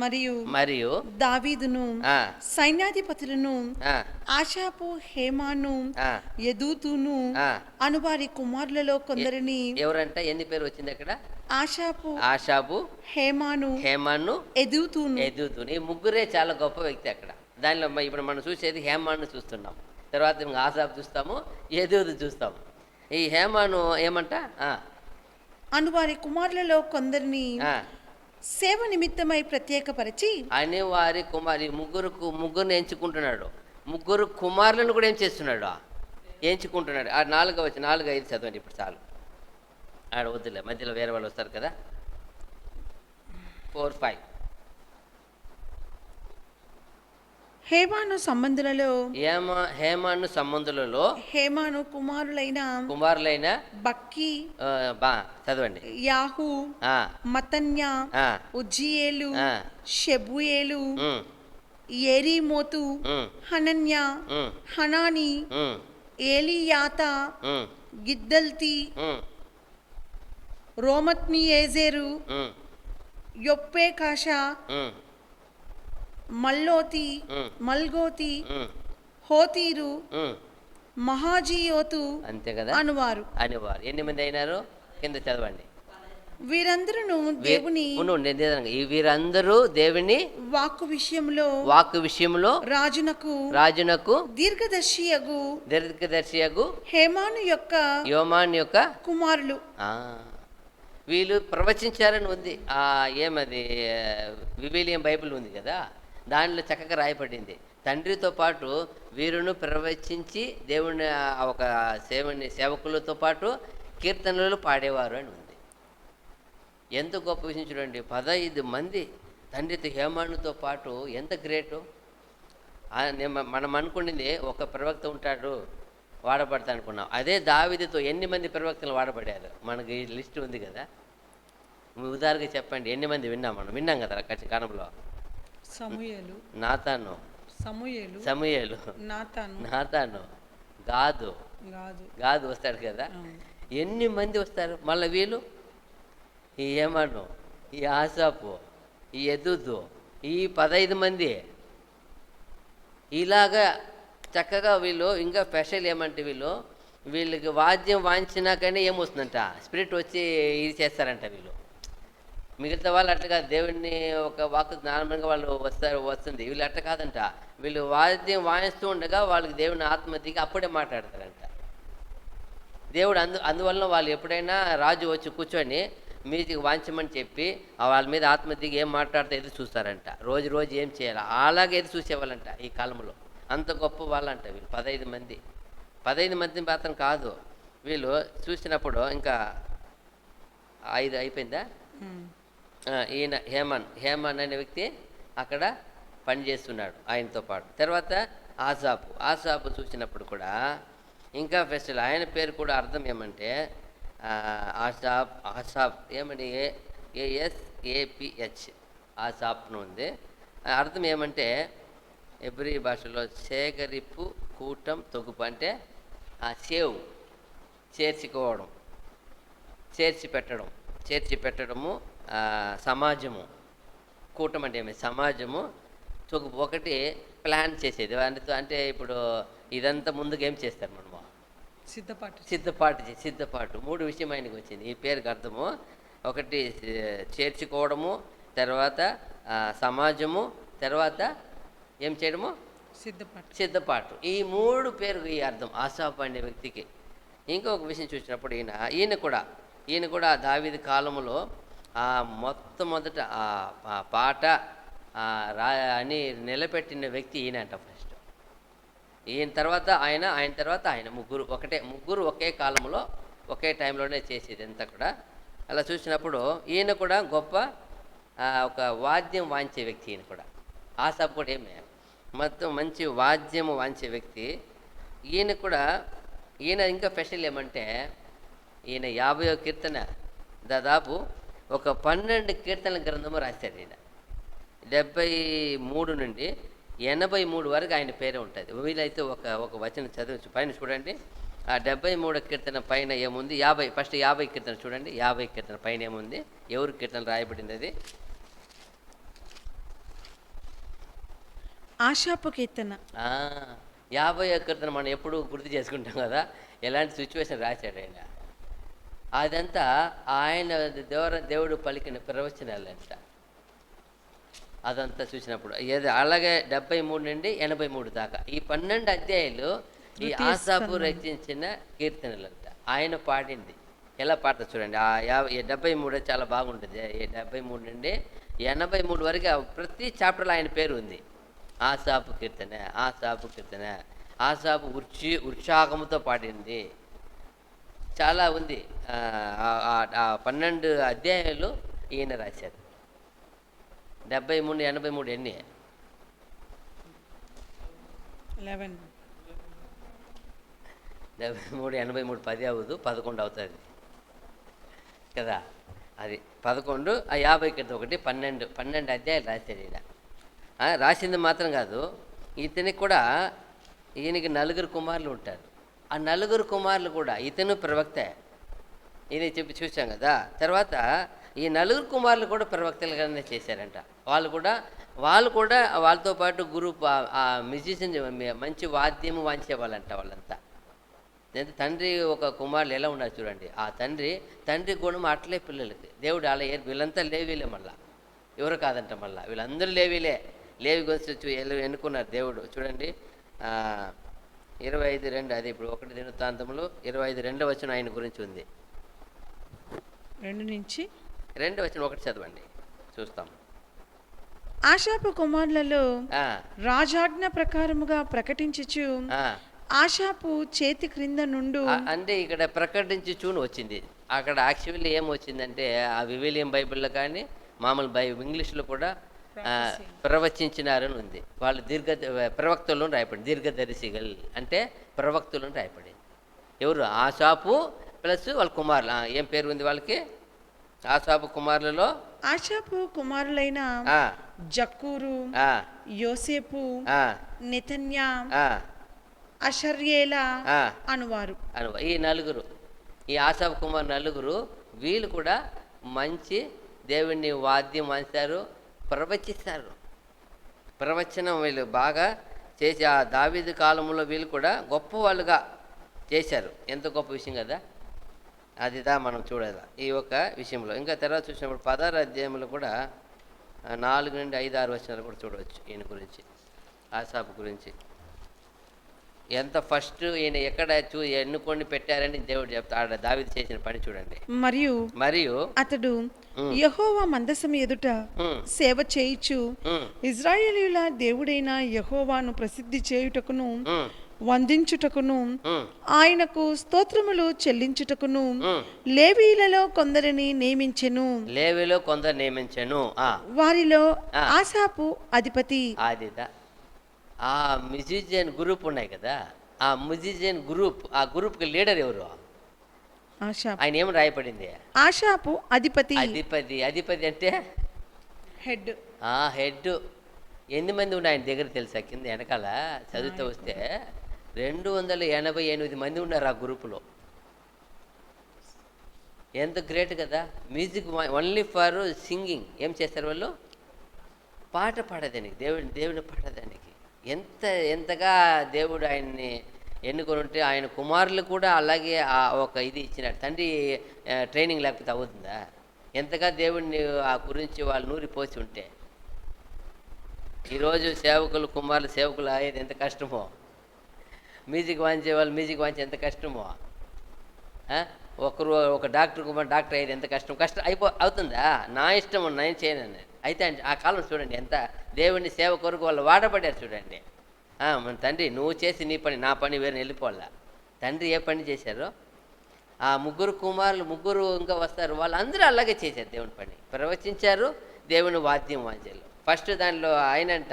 మరియు మరియు దావీదును ఆ, సైన్యాధిపతులను ఆ, ఆషాపు, హేమాను, ఆ, యెదూతును ఆ. అను వారి కుమారులలో కొందరిని. ఎవరంట? ఎన్ని పేరు వచ్చింది అక్కడ? ఆషాపు, ఆషాబు, హేమాను, హేమాను, యెదూతును. ఎదుగుతూను. ఈ ముగ్గురే చాలా గొప్ప వ్యక్తి అక్కడ. దానిలో ఇప్పుడు మనం చూసేది హేమాను చూస్తున్నాం. తర్వాత ఇంకా ఆసాబు చూస్తాము, ఎదుగుదు చూస్తాము. ఈ హేమాను ఏమంట? ఆ, అను వారి కుమారులలో కొందరిని ఆ. సేవ నిమిత్తమై ప్రత్యేకపరిచి అని వారి కుమారి ముగ్గురిని ఎంచుకుంటున్నాడు. ముగ్గురు కుమారులను కూడా ఏం చేస్తున్నాడు? ఎంచుకుంటున్నాడు. ఆ 4-5 చదవండి ఇప్పుడు చాలు. ఆడ వద్దులే, మధ్యలో వేరే వాళ్ళు వస్తారు కదా. 4-5. హేమాను సంబంధులలో హేమాను సంబంధులలో హేమాను కుమారులైన బక్కి, చదవండి. యాహు, ఆ, మతన్య, ఆ, ఉజ్జియేలు, ఆ, షెబుయేలు, ఉమ్, ఏరీమోతు, ఉమ్, హనన్య, ఉమ్, హనాని, ఉమ్, ఏలియాత, ఉమ్, గిద్దల్తి, ఉమ్, రోమత్నియేజెరు, ఉమ్, యొప్పేకాష, ఉమ్, మల్లోతి, ఉమ్, మల్గోతి, ఉమ్, హోతీరు, ఉమ్. మహాజీయోతు అంతే కదా అనువారు. అనేవారు. ఎన్ని మంది అయినారు? కింద చదవండి. వీరందరూ దేవుని ఈ వీరందరూ దేవుని వాక్కు విషయంలో రాజునకు దీర్ఘదర్శియగు హేమాను యొక్క యోమాన్ యొక్క కుమారులు. ఆ, వీళ్ళు ప్రవచించారని ఉంది. ఏమది, వివిలియం బైబిల్ ఉంది కదా, దానిలో చక్కగా రాయబడింది. తండ్రితో పాటు వీరును ప్రవచించి దేవుని ఒక సేవకులతో పాటు కీర్తనలు పాడేవారు అని ఉంది. ఎంత గొప్ప విషయం చూడండి. 15 మంది తండ్రితో హేమానుతో పాటు ఎంత గ్రేటు. మనం అనుకునేది ఒక ప్రవక్త ఉంటాడు వాడబడతా అనుకున్నాం. అదే దావీదుతో ఎన్ని మంది ప్రవక్తలు వాడబడారు? మనకి లిస్ట్ ఉంది కదా. ఉదాహరణగా చెప్పండి, ఎన్ని మంది విన్నాం కదా కాలంలో. సమూయేలు, నాతాను, సమూయేలు, నాతాను, గాదు వస్తాడు కదా. ఎన్ని మంది వస్తారు? మళ్ళీ వీళ్ళు ఈ హేమాను, ఈ ఆసాపు, ఈ యెదూతు, ఈ 15 మంది ఇలాగా చక్కగా వీళ్ళు. ఇంకా స్పెషల్ ఏమంటే వీళ్ళకి వాద్యం వాయించినా కానీ ఏమొస్తుందంట, స్పిరిట్ వచ్చి ఇది చేస్తారంట వీళ్ళు. మిగతా వాళ్ళు అట్లా దేవుడిని ఒక వాక్ నార్మల్గా వాళ్ళు వస్తుంది. వీళ్ళు అట్లా కాదంట. వీళ్ళు వాద్యం వాయిస్తూ ఉండగా వాళ్ళకి దేవుని ఆత్మ దిగి అప్పుడే మాట్లాడతారంట. దేవుడు అందువలన వాళ్ళు ఎప్పుడైనా రాజు వచ్చి కూర్చొని మీదికి వాంచమని చెప్పి వాళ్ళ మీద ఆత్మ దిగి ఏం మాట్లాడితే ఎదురు చూస్తారంట. రోజు ఏం చేయాలి అలాగే ఎదురు చూసేవాళ్ళంట ఈ కాలంలో. అంత గొప్ప వాళ్ళంట వీళ్ళు. 15 మంది మాత్రం కాదు వీళ్ళు. చూసినప్పుడు ఇంకా 5 అయిపోయిందా? ఈయన హేమాన్ అనే వ్యక్తి అక్కడ పనిచేస్తున్నాడు ఆయనతో పాటు. తర్వాత ఆసాపు చూసినప్పుడు కూడా ఇంకా స్పెషల్. ఆయన పేరు కూడా అర్థం ఏమంటే ఆసాప్ ఏమని, ASAPH ఆసాప్ను ఉంది. అర్థం ఏమంటే ఎబ్రీ భాషలో సేకరిపు, కూటం, తొగుపు అంటే చేర్చుకోవడం, చేర్చి పెట్టడము, సమాజము. కూటం అంటే ఏమి? సమాజము. తొగుపు ఒకటి ప్లాన్ చేసేది. అంటే ఇప్పుడు ఇదంతా ముందుగా ఏం చేస్తారు మనము? సిద్ధపాటు. 3 విషయం ఆయనకి వచ్చింది ఈ పేరుకి అర్థము. ఒకటి చేర్చుకోవడము, తర్వాత సమాజము, తర్వాత ఏం చేయడము? సిద్ధపాటు. ఈ 3 పేరు ఈ అర్థం ఆసాపు అనే వ్యక్తికి. ఇంకొక విషయం చూసినప్పుడు ఈయన కూడా దావీదు కాలంలో మొట్టమొదట పాట అని నిలబెట్టిన వ్యక్తి ఈయనంట ఫస్ట్. ఈయన తర్వాత ఆయన ముగ్గురు ఒకే కాలంలో ఒకే టైంలోనే చేసేది అంతా కూడా. అలా చూసినప్పుడు ఈయన కూడా గొప్ప ఒక వాద్యం వాయించే వ్యక్తి. ఈయన కూడా ఆసాపు కూడా మొత్తం మంచి వాద్యము వాయించే వ్యక్తి. ఈయన ఇంకా స్పెషల్ ఏమంటే ఈయన 50వ కీర్తన దాదాపు ఒక 12 కీర్తనల గ్రంథము రాశాడు ఈయన. 73 నుండి 83 వరకు ఆయన పేరే ఉంటుంది. వీలైతే ఒక వచనం చదివచ్చు. పైన చూడండి. ఆ 73 కీర్తన పైన ఏముంది? 50 ఫస్ట్ 50 కీర్తన చూడండి. 50 కీర్తన పైన ఏముంది? ఎవరు కీర్తన రాయబడింది అది? ఆశాపు కీర్తన. 50 కీర్తన మనం ఎప్పుడు గుర్తు చేసుకుంటాం కదా, ఎలాంటి సిచ్యువేషన్ రాశాడు ఆయన. అదంతా ఆయన దేవుడు పలికిన ప్రవచనాలంట. అదంతా చూసినప్పుడు ఏదో అలాగే 73 నుండి 83 దాకా ఈ 12 అధ్యాయులు ఈ ఆసాపు రచించిన కీర్తనలంట. ఆయన పాడింది. ఎలా పాడతారు చూడండి. 73 చాలా బాగుంటుంది. 73 నుండి 83 వరకు ప్రతి చాప్టర్లో ఆయన పేరు ఉంది. ఆసాపు కీర్తన, ఆసాపు కీర్తన, ఆసాపు ఉత్సాహంతో పాడింది. చాలా ఉంది. 12 అధ్యాయాలు ఈయన రాశారు. 73, 83 ఎన్ని? 11. 73, 83 10 అవ్వదు, 11 అవుతుంది కదా. అది 11, 50 కింద ఒకటి 12 అధ్యాయాలు రాశాడు ఈయన. రాసింది మాత్రం కాదు, ఇతనికి కూడా ఈయనకి 4 కుమారులు ఉంటారు. ఆ 4 కుమారులు కూడా ఇతను ప్రవక్తే. ఇది చెప్పి చూసాం కదా. తర్వాత ఈ 4 కుమారులు కూడా ప్రవక్తలుగానే చేశారంట. వాళ్ళు కూడా వాళ్ళతో పాటు గ్రూప్ మ్యూజిషియన్, మంచి వాద్యము వాంచేవాళ్ళంట వాళ్ళంతా. తండ్రి ఒక కుమారులు ఎలా ఉన్నారు చూడండి. ఆ తండ్రి గుణం అట్లే పిల్లలకి దేవుడు అలా వీళ్ళంతా లేవీలే, మళ్ళా ఎవరు కాదంట, మళ్ళీ వీళ్ళందరూ లేవి గురించి ఎన్నుకున్నారు దేవుడు. చూడండి 25:2, అది ఇప్పుడు 1 దినవృత్తాంతములు 25:2 వచనం ఆయన గురించి ఉంది. 2 వచనం 1 చదవండి, చూస్తాం. ఆశాపు కుమారులలో రాజాజ్ఞ ప్రకారముగా ప్రకటించుచు ఆశాపు చేతి క్రింద నుండు. అంటే ఇక్కడ ప్రకటించుచూను వచ్చింది. అక్కడ యాక్చువల్లీ ఏమొచ్చిందంటే ఆ వివిలియం బైబిల్లో కానీ మామూలు ఇంగ్లీష్లో కూడా ప్రవచించినారని ఉంది. వాళ్ళు ప్రవక్తలను రాయపడింది. దీర్ఘదర్శిగల్ అంటే ప్రవక్తులను రాయపడింది. ఎవరు? ఆసాపు ప్లస్ వాళ్ళ కుమారులు. ఏం పేరు ఉంది వాళ్ళకి? ఆసాపు కుమారులలో ఆశాపు కుమారులైన జక్కూరు, యోసేపు, నెతన్యా, అషర్యేలా అనువారు. ఈ 4, ఈ ఆసాపు కుమారు 4 వీళ్ళు కూడా మంచి దేవుణ్ణి వాద్యం అంటారు, ప్రవచిస్తారు. ప్రవచనం వీళ్ళు బాగా చేసి ఆ దావీదు కాలంలో వీళ్ళు కూడా గొప్ప వాళ్ళుగా చేశారు. ఎంత గొప్ప విషయం కదా. అదిదా మనం చూడాలి ఈ ఒక్క విషయంలో. ఇంకా తర్వాత చూసినప్పుడు 16 అధ్యాయంలో కూడా 4 నుండి 5, 6 వచనాలు కూడా చూడవచ్చు ఈయన గురించి, ఆసాపు గురించి. ఎంత ఫస్ట్ ఈయన ఎక్కడ ఎన్నుకొని పెట్టారని దేవుడు చెప్తాడు. దావీదు చేసిన పని చూడండి. మరియు అతడు యెహోవా మందసం ఎదుట సేవ చేయుచు ఇశ్రాయేలీయుల దేవుడైన యెహోవాను ప్రసిద్ధి చేయుటకును వందించుటకును ఆయనకు స్తోత్రములు చెల్లించుటకును లేవీలలో కొందరిని నియమించెను. వారిలో ఆసాపు అధిపతి. ఆ మ్యూజిషియన్ గ్రూప్ ఉన్నాయి కదా, ఆ మ్యూజిషియన్ గ్రూప్, ఆ గ్రూప్కి లీడర్ ఎవరు? ఆయన ఏమి రాయపడింది? ఆశాపు అధిపతి. అధిపతి అంటే హెడ్. 8 మంది ఉన్నాయి ఆయన దగ్గర తెలుసా? కింద వెనకాల చదువుతూ వస్తే 288 మంది ఉన్నారు ఆ గ్రూపులో. ఎంత గ్రేట్ కదా. Music only for singing. ఏం చేస్తారు వాళ్ళు? పాట పాడేదానికి, దేవుని పాడేదానికి. ఎంతగా దేవుడు ఆయన్ని ఎన్నుకొని ఉంటే ఆయన కుమారులు కూడా అలాగే ఒక ఇది ఇచ్చినాడు. తండ్రి ట్రైనింగ్ లేకపోతే అవుతుందా? ఎంతగా దేవుడిని ఆ గురించి వాళ్ళు నూరిపోసి ఉంటే. ఈరోజు కుమారులు సేవకులు అయ్యేది ఎంత కష్టమో, మ్యూజిక్ వాంచే వాళ్ళు మ్యూజిక్ వాంచే ఎంత కష్టమో, ఒక డాక్టర్ కుమార్ డాక్టర్ అయ్యేది ఎంత కష్టం అవుతుందా? నా ఇష్టం, నేను చేయను. అయితే ఆ కాలం చూడండి ఎంత దేవుని సేవ కొరకు వాళ్ళు వాడబడ్డారు చూడండి. మన తండ్రి నువ్వు చేసి నీ పని, నా పని వేరే వెళ్ళిపోవాలా. తండ్రి ఏ పని చేశారో ఆ 3 కుమారులు ఇంకా వస్తారు, వాళ్ళందరూ అలాగే చేశారు దేవుని పని. ప్రవచించారు, దేవుని వాద్యం వాంచారు. ఫస్ట్ దానిలో ఆయనంట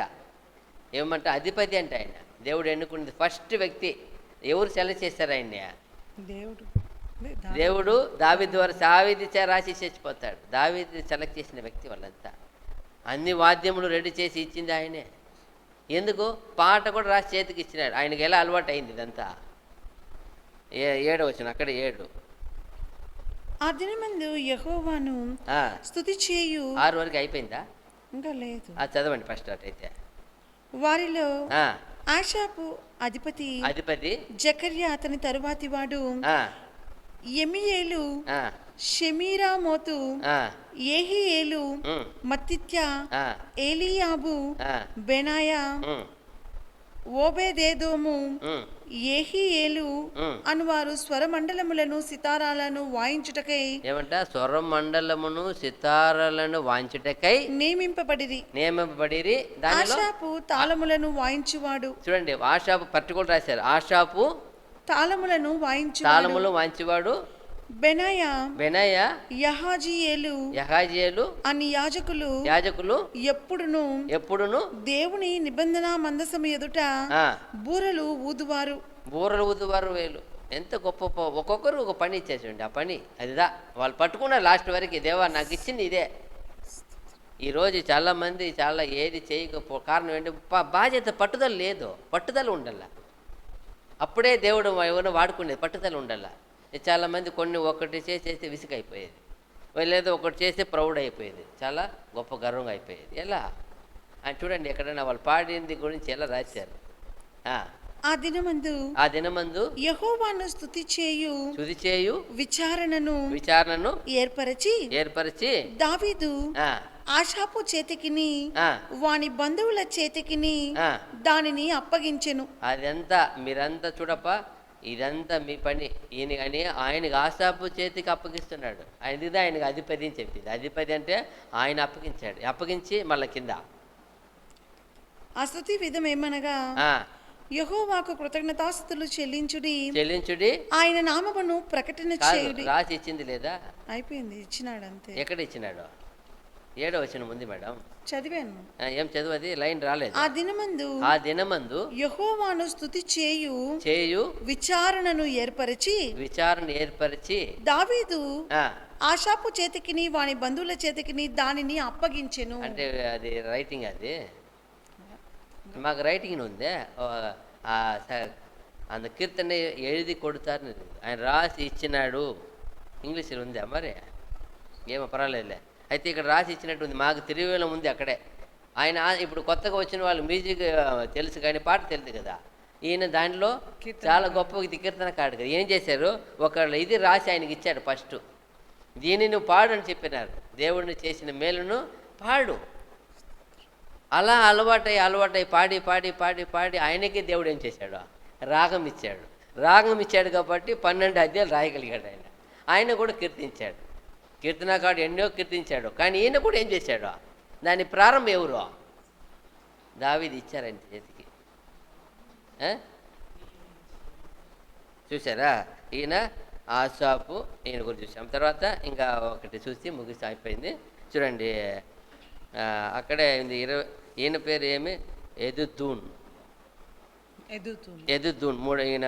ఏమంట అధిపతి అంట. ఆయన దేవుడు ఎన్నుకున్నది ఫస్ట్ వ్యక్తి. ఎవరు సెలెక్ట్ చేశారు ఆయన్ని? దేవుడు. దావీదు ద్వారా దావీదు రాసి చచ్చిపోతాడు. దావీదు సెలెక్ట్ చేసిన వ్యక్తి వాళ్ళంతా. అన్ని వాద్యములు రెడీ చేసి ఇచ్చింది ఆయనే. ఎందుకు? పాట కూడా రాసి చేతికి ఇచ్చినాడు. ఆయనకి ఎలా అలవాటు అయింది ఇదంతా? ఏడో వచ్చిన అక్కడ 7. ఆ దినమందు యెహోవాను స్తుతి చేయు. 6 వరకు అయిపోయిందా? ఇంకా లేదు. చదవండి ఫస్ట్ అటైతే. వారిలో ఆషాపు అధిపతి జకర్యా, అతని తరువాతి వాడు యెమీయేలు, షెమీరామోతు, యెహీయేలు, మత్తిత్యా, ఏలీయాబు, బెనాయా, ఓబేదేదోము, యెహీయేలు అనువారు స్వరమండలములను సితారాలను వాయించుటకై స్వరమండలమును సితారాలను వాయించుటకై నియమింపబడిరి. ఆషాపు తాళములను వాయించువాడు. చూడండి, ఆషాపు పర్టికులర్ రాశారు. ఆషాపు తాళములను వాయించువాడు. బెనాయా యహాజీయేలు అని యాజకులు ఎప్పుడును దేవుని నిబంధన మందసము ఎదుట బూరలు ఊదువారు. వేలు ఎంత గొప్ప, ఒక్కొక్కరు ఒక పని ఇచ్చేసండి. ఆ పని అదిదా వాళ్ళు పట్టుకున్న లాస్ట్ వరకు, దేవా నాకు ఇచ్చింది ఇదే. ఈరోజు చాలా మంది ఏది చేయకపో కారణం ఏంటి? బాధ్యత, పట్టుదల లేదు. పట్టుదల ఉండాల, అప్పుడే దేవుడు ఎవరినో వాడుకునేది. పట్టుదల ఉండాల. చాలామంది ఒకటి చేసేసి విసుగైపోయేది, లేదా ఒకటి చేస్తే ప్రౌడ్ అయిపోయేది, చాలా గొప్ప గర్వంగా అయిపోయేది. ఎలా అని చూడండి, ఎక్కడైనా వాళ్ళు పాడింది గురించి ఎలా రాశారు. ఆ దినమందు యెహోవాను స్తుతి చేయు విచారణను ఏర్పరచి దావీదు ఆషాపు చేతికిని వాని బంధువుల చేతికిని దానిని అప్పగించెను. అదంతా మీరంతా చూడప్ప, ఇదంతా మీ పని. ఆయనకి ఆషాపు చేతికి అప్పగిస్తున్నాడు. ఆయనకి అధిపతి అని చెప్పింది. అధిపతి అంటే ఆయన అప్పగించి మళ్ళీ కింద. ఆ స్తుతి విధం ఏమనగా, యెహోవాకు కృతజ్ఞతాస్తుతులు చెల్లించుడి, ఆయన నామమును ప్రకటన చేయుడి. రాసి ఇచ్చింది లేదా? అయిపోయింది, ఇచ్చినాడు అంతే. ఎక్కడ ఇచ్చినాడు? 7వ వచనం ఉంది మేడం, చదివాను. ఏం చదువు? లైన్ రాలేదు. ఆ దినమందు యెహోవాను స్తుతి చేయు విచారణను ఏర్పరచి దావీదు ఆషాపు చేతికిని వాని బంధువుల చేతికిని దానిని అప్పగించెను. అంటే అది రైటింగ్, అది మాకు రైటింగ్ ఉందే. అంత కీర్తన எழுதி కొడతారు, ఆయన రాసి ఇచ్చినాడు. ఇంగ్లీష్లో ఉందా మరి? ఏమో పర్వాలేదులే. అయితే ఇక్కడ రాసి ఇచ్చినట్టు ఉంది. మాకు తిరువేలం ఉంది అక్కడే. ఆయన ఇప్పుడు కొత్తగా వచ్చిన వాళ్ళు మ్యూజిక్ తెలుసు కానీ పాట తెలుసు కదా. ఈయన దాంట్లో చాలా గొప్ప కీర్తన కాడు కదా. ఏం చేశారు, ఒక ఇది రాసి ఆయనకి ఇచ్చాడు. ఫస్ట్ దీన్ని నువ్వు పాడు అని చెప్పినారు. దేవుడిని చేసిన మేలును పాడు. అలా అలవాటై పాడి ఆయనకి దేవుడు ఏం చేశాడు? రాగం ఇచ్చాడు కాబట్టి 12 అధ్యాయాలు రాయగలిగాడు. ఆయన కూడా కీర్తించాడు. కీర్తనకాడు ఎన్నో కీర్తించాడు. కానీ ఈయన కూడా ఏం చేశాడు? దాని ప్రారంభం ఎవరు? దావీదు ఇచ్చారంట చేతికి. చూసారా? ఈయన ఆసాపు, ఈయన గురించి చూసాం. తర్వాత ఇంకా ఒకటి చూసి ముగిసి అయిపోయింది. చూడండి, అక్కడే ఉంది. ఈయన పేరు ఏమి? ఎదుతూన్. ఈయన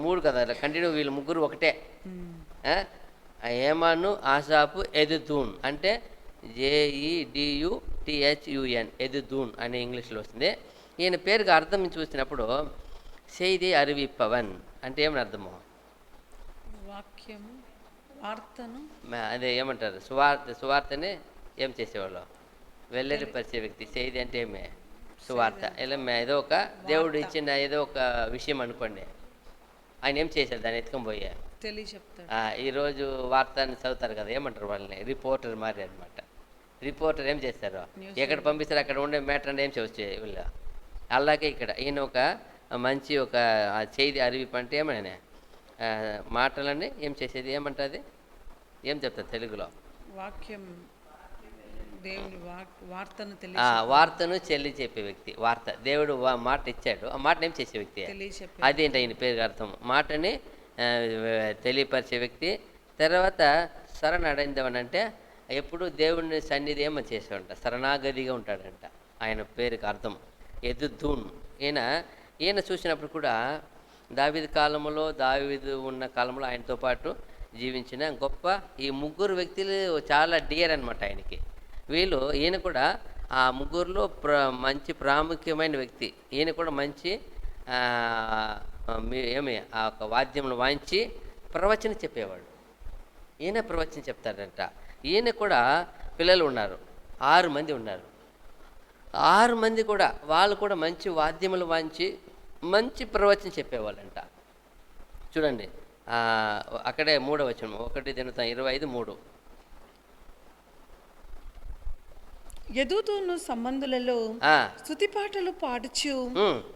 మూడు కదా కంటిన్యూ. వీళ్ళు ముగ్గురు ఒకటే. హేమాను, ఆసాపు, ఎదుతూన్ అంటే JEDUTHUN, ఎదుతూన్ అని ఇంగ్లీష్లో వస్తుంది. ఈయన పేరుగా అర్థం చూసినప్పుడు செய்தி அறிவிப்பவன் అంటే ఏమని అర్థము? వాక్యము, వార్తను. అదే ఏమంటారు? సువార్తని ఏం చేసేవాళ్ళు? వెల్లడిపరిచే వ్యక్తి. செய்தி అంటే ఏమే? సువార్త. ఇలా ఏదో ఒక దేవుడు ఇచ్చిన ఏదో ఒక విషయం అనుకోండి, ఆయన ఏం చేశారు? దాన్ని ఎత్తుకొని పోయా తెలియచెప్తాడు. ఈరోజు వార్తని చదువుతారు కదా, ఏమంటారు వాళ్ళని? రిపోర్టర్ మారి అనమాట. రిపోర్టర్ ఏం చేస్తారు? ఎక్కడ పంపిస్తారు అక్కడ ఉండే మ్యాటర్ అంటే ఏం చేయవచ్చు వీళ్ళు. అలాగే ఇక్కడ ఈయన ఒక మంచి ఒక చేది అరివిపు అంటే ఏమైనా మాటలన్నీ ఏం చేసేది? ఏమంటుంది? ఏం చెప్తారు తెలుగులో? వాక్యం, దేవుని వార్తను చెల్లి చెప్పే వ్యక్తి. వార్త, దేవుడు మాట ఇచ్చాడు, ఆ మాటను ఏం చేసే వ్యక్తి? అదేంటి ఆయన పేరు అర్థం? మాటని తెలియపరిచే వ్యక్తి. తర్వాత శరణడైందవని అంటే ఎప్పుడు దేవుని సన్నిధి ఏమో చేసేవాడంట, శరణాగతిగా ఉంటాడంట. ఆయన పేరుకి అర్థం ఎదుతూన్. ఈయన చూసినప్పుడు కూడా దావీదు కాలంలో, దావీదు ఉన్న కాలంలో ఆయనతో పాటు జీవించిన గొప్ప ఈ ముగ్గురు వ్యక్తులు చాలా డియర్ అనమాట ఆయనకి. ఈయన కూడా ఆ ముగ్గురులో మంచి ప్రాముఖ్యమైన వ్యక్తి. ఈయన కూడా మంచి ఏమి ఆ యొక్క వాద్యములు వాయించి ప్రవచనం చెప్పేవాడు. ఈయన ప్రవచనం చెప్తాడంట. ఈయన కూడా పిల్లలు ఉన్నారు, 6 మంది ఉన్నారు. 6 మంది కూడా వాళ్ళు కూడా మంచి వాద్యములు వాయించి మంచి ప్రవచనం చెప్పేవాళ్ళంట. చూడండి అక్కడే 3వ వచనం, 1 ఎదుగుతూను సంబంధులలో స్తుతి పాటలు పాడుచు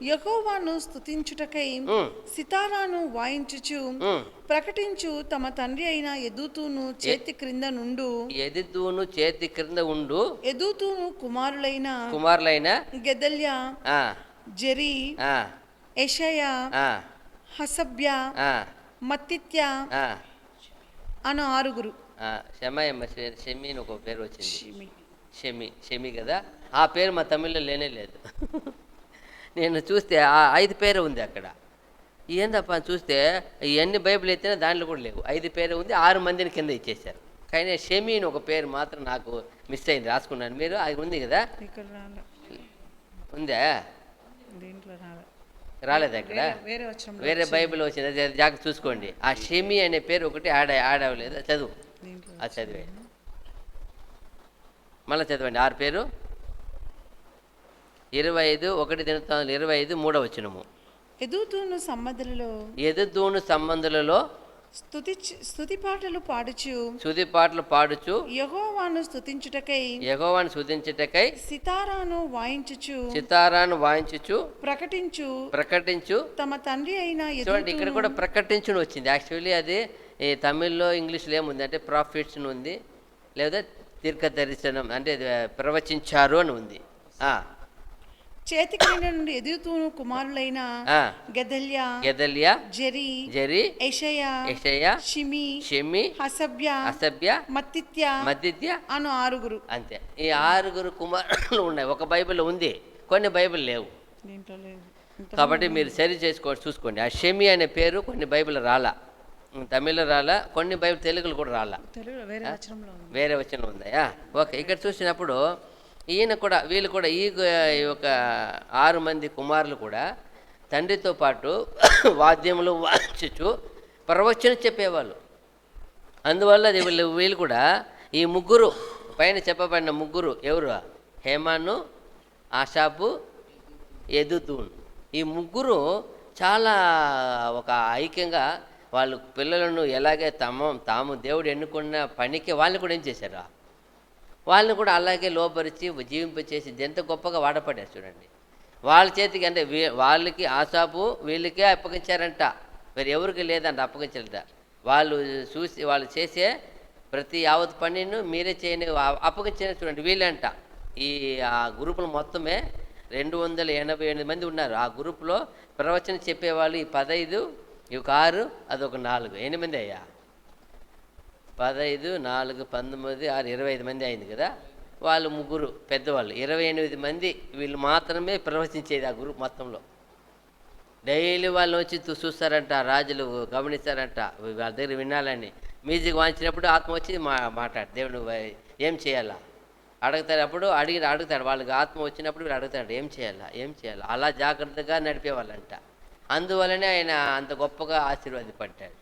యెహోవాను స్తుతించుటకై సితారాను వాయించుచు ప్రకటించు తమ తండ్రి అయిన ఎదుగుతూను చేతి క్రింద ఉండు ఎదుగుతూను కుమారులైన గెదల్యా, జెరీ, యెషయా, హసబ్యా, మత్తిత్యా అను 6. షెమి అని ఒక పేరు వచ్చింది. షెమి కదా, ఆ పేరు మా తమిళ్లో లేనే లేదు. నేను చూస్తే 5 పేరు ఉంది అక్కడ. ఏందప్ప చూస్తే ఎన్ని బైబిల్ ఎత్తినా దాంట్లో కూడా లేవు. 5 పేరు ఉంది, 6 మందిని కింద ఇచ్చేశారు. కానీ షెమి అని ఒక పేరు మాత్రం నాకు మిస్ అయింది, రాసుకున్నాను. మీరు అది ఉంది కదా, ఉందా? రాలేదు అక్కడ, వేరే బైబిల్ వచ్చింది, అది జాగ్రత్త చూసుకోండి. ఆ షెమి అనే పేరు ఒకటి యాడ్ అవ్వలేదు. చదువు, అది చదివే, మళ్ళీ చదవండి. 6 పేరు 25 3వ వచనము. ఎదుగుతూను సంబంధులలో స్తుతి పాటలు పాడుచు యెహోవాను స్తుతించుటకై సితారాను వాయించుచు ప్రకటించు తమ తండ్రి అయిన చూడండి, ఇక్కడ కూడా ప్రకటించుని వచ్చింది. యాక్చువల్లీ అది తమిళ్లో ఇంగ్లీష్లో ఏముంది అంటే ప్రాఫిట్స్ ఉంది, లేదా దీర్ఘ దర్శనం అంటే ప్రవచించారు అని ఉంది. చేతి క్రింద నుండి ఎదుగుతూను కుమారులైన గెదల్యా, జెరీ, యెషయా, షిమి, హసబ్యా, మత్తిత్యా అను 6. అంతే. ఈ 6 కుమారులు ఉన్నాయి. ఒక బైబిల్ ఉంది, కొన్ని బైబిల్ లేవు. కాబట్టి మీరు సరి చూసుకోండి. ఆ షెమి అనే పేరు కొన్ని బైబిల్ రాలా, తమిళ్లో రాలా, కొన్ని బైబిల్ తెలుగులో కూడా రాలా, వేరే వచనం ఉందా? ఓకే. ఇక్కడ చూసినప్పుడు ఈయన కూడా వీళ్ళు కూడా ఈ ఒక 6 మంది కుమారులు కూడా తండ్రితో పాటు వాద్యములు వాయించుచు ప్రవచనం చెప్పేవాళ్ళు. అందువల్ల వీళ్ళు కూడా ఈ 3 పైన చెప్పబడిన 3 ఎవరు? హేమాను, ఆషాపు, యెదుతూను. ఈ 3 చాలా ఒక ఐక్యంగా వాళ్ళు పిల్లలను ఎలాగే తాము దేవుడు ఎన్నుకున్న పనికి వాళ్ళని కూడా ఏం చేశారు? వాళ్ళని కూడా అలాగే లోపరిచి జీవింపచేసి ఎంత గొప్పగా వాడపడారు. చూడండి, వాళ్ళ చేతికి అంటే వాళ్ళకి ఆసాపు వీళ్ళకే అప్పగించారంట, మరి ఎవరికి లేదంట అప్పగించారంట. వాళ్ళు చూసి వాళ్ళు చేసే ప్రతి యావత్ పనిను మీరే చేయని అప్పగించారు. చూడండి, వీళ్ళంట ఈ ఆ గ్రూపులు మొత్తమే 288 మంది ఉన్నారు. ఆ గ్రూపులో ప్రవచనం చెప్పేవాళ్ళు ఈ 15, ఇవి 6, అదొక 4, 8 అయ్యా. 15, 4, 19, 6, 25 మంది అయింది కదా. వాళ్ళు 3 పెద్దవాళ్ళు, 28 మంది వీళ్ళు మాత్రమే ప్రవచించేది ఆ గ్రూప్ మొత్తంలో. డైలీ వాళ్ళు వచ్చి చూస్తారంట, రాజులు గమనిస్తారంట, వాళ్ళ దగ్గర వినాలని. మ్యూజిక్ వాయించినప్పుడు ఆత్మ వచ్చి మాట్లాడు, దేవుడు ఏం చేయాలా అడుగుతారు. అప్పుడు అడుగుతాడు, వాళ్ళకి ఆత్మ వచ్చినప్పుడు వీళ్ళు అడుగుతాడు ఏం చేయాలా. అలా జాగ్రత్తగా నడిపేవాళ్ళంట. అందువల్లనే ఆయన అంత గొప్పగా ఆశీర్వాదపడ్డాడు.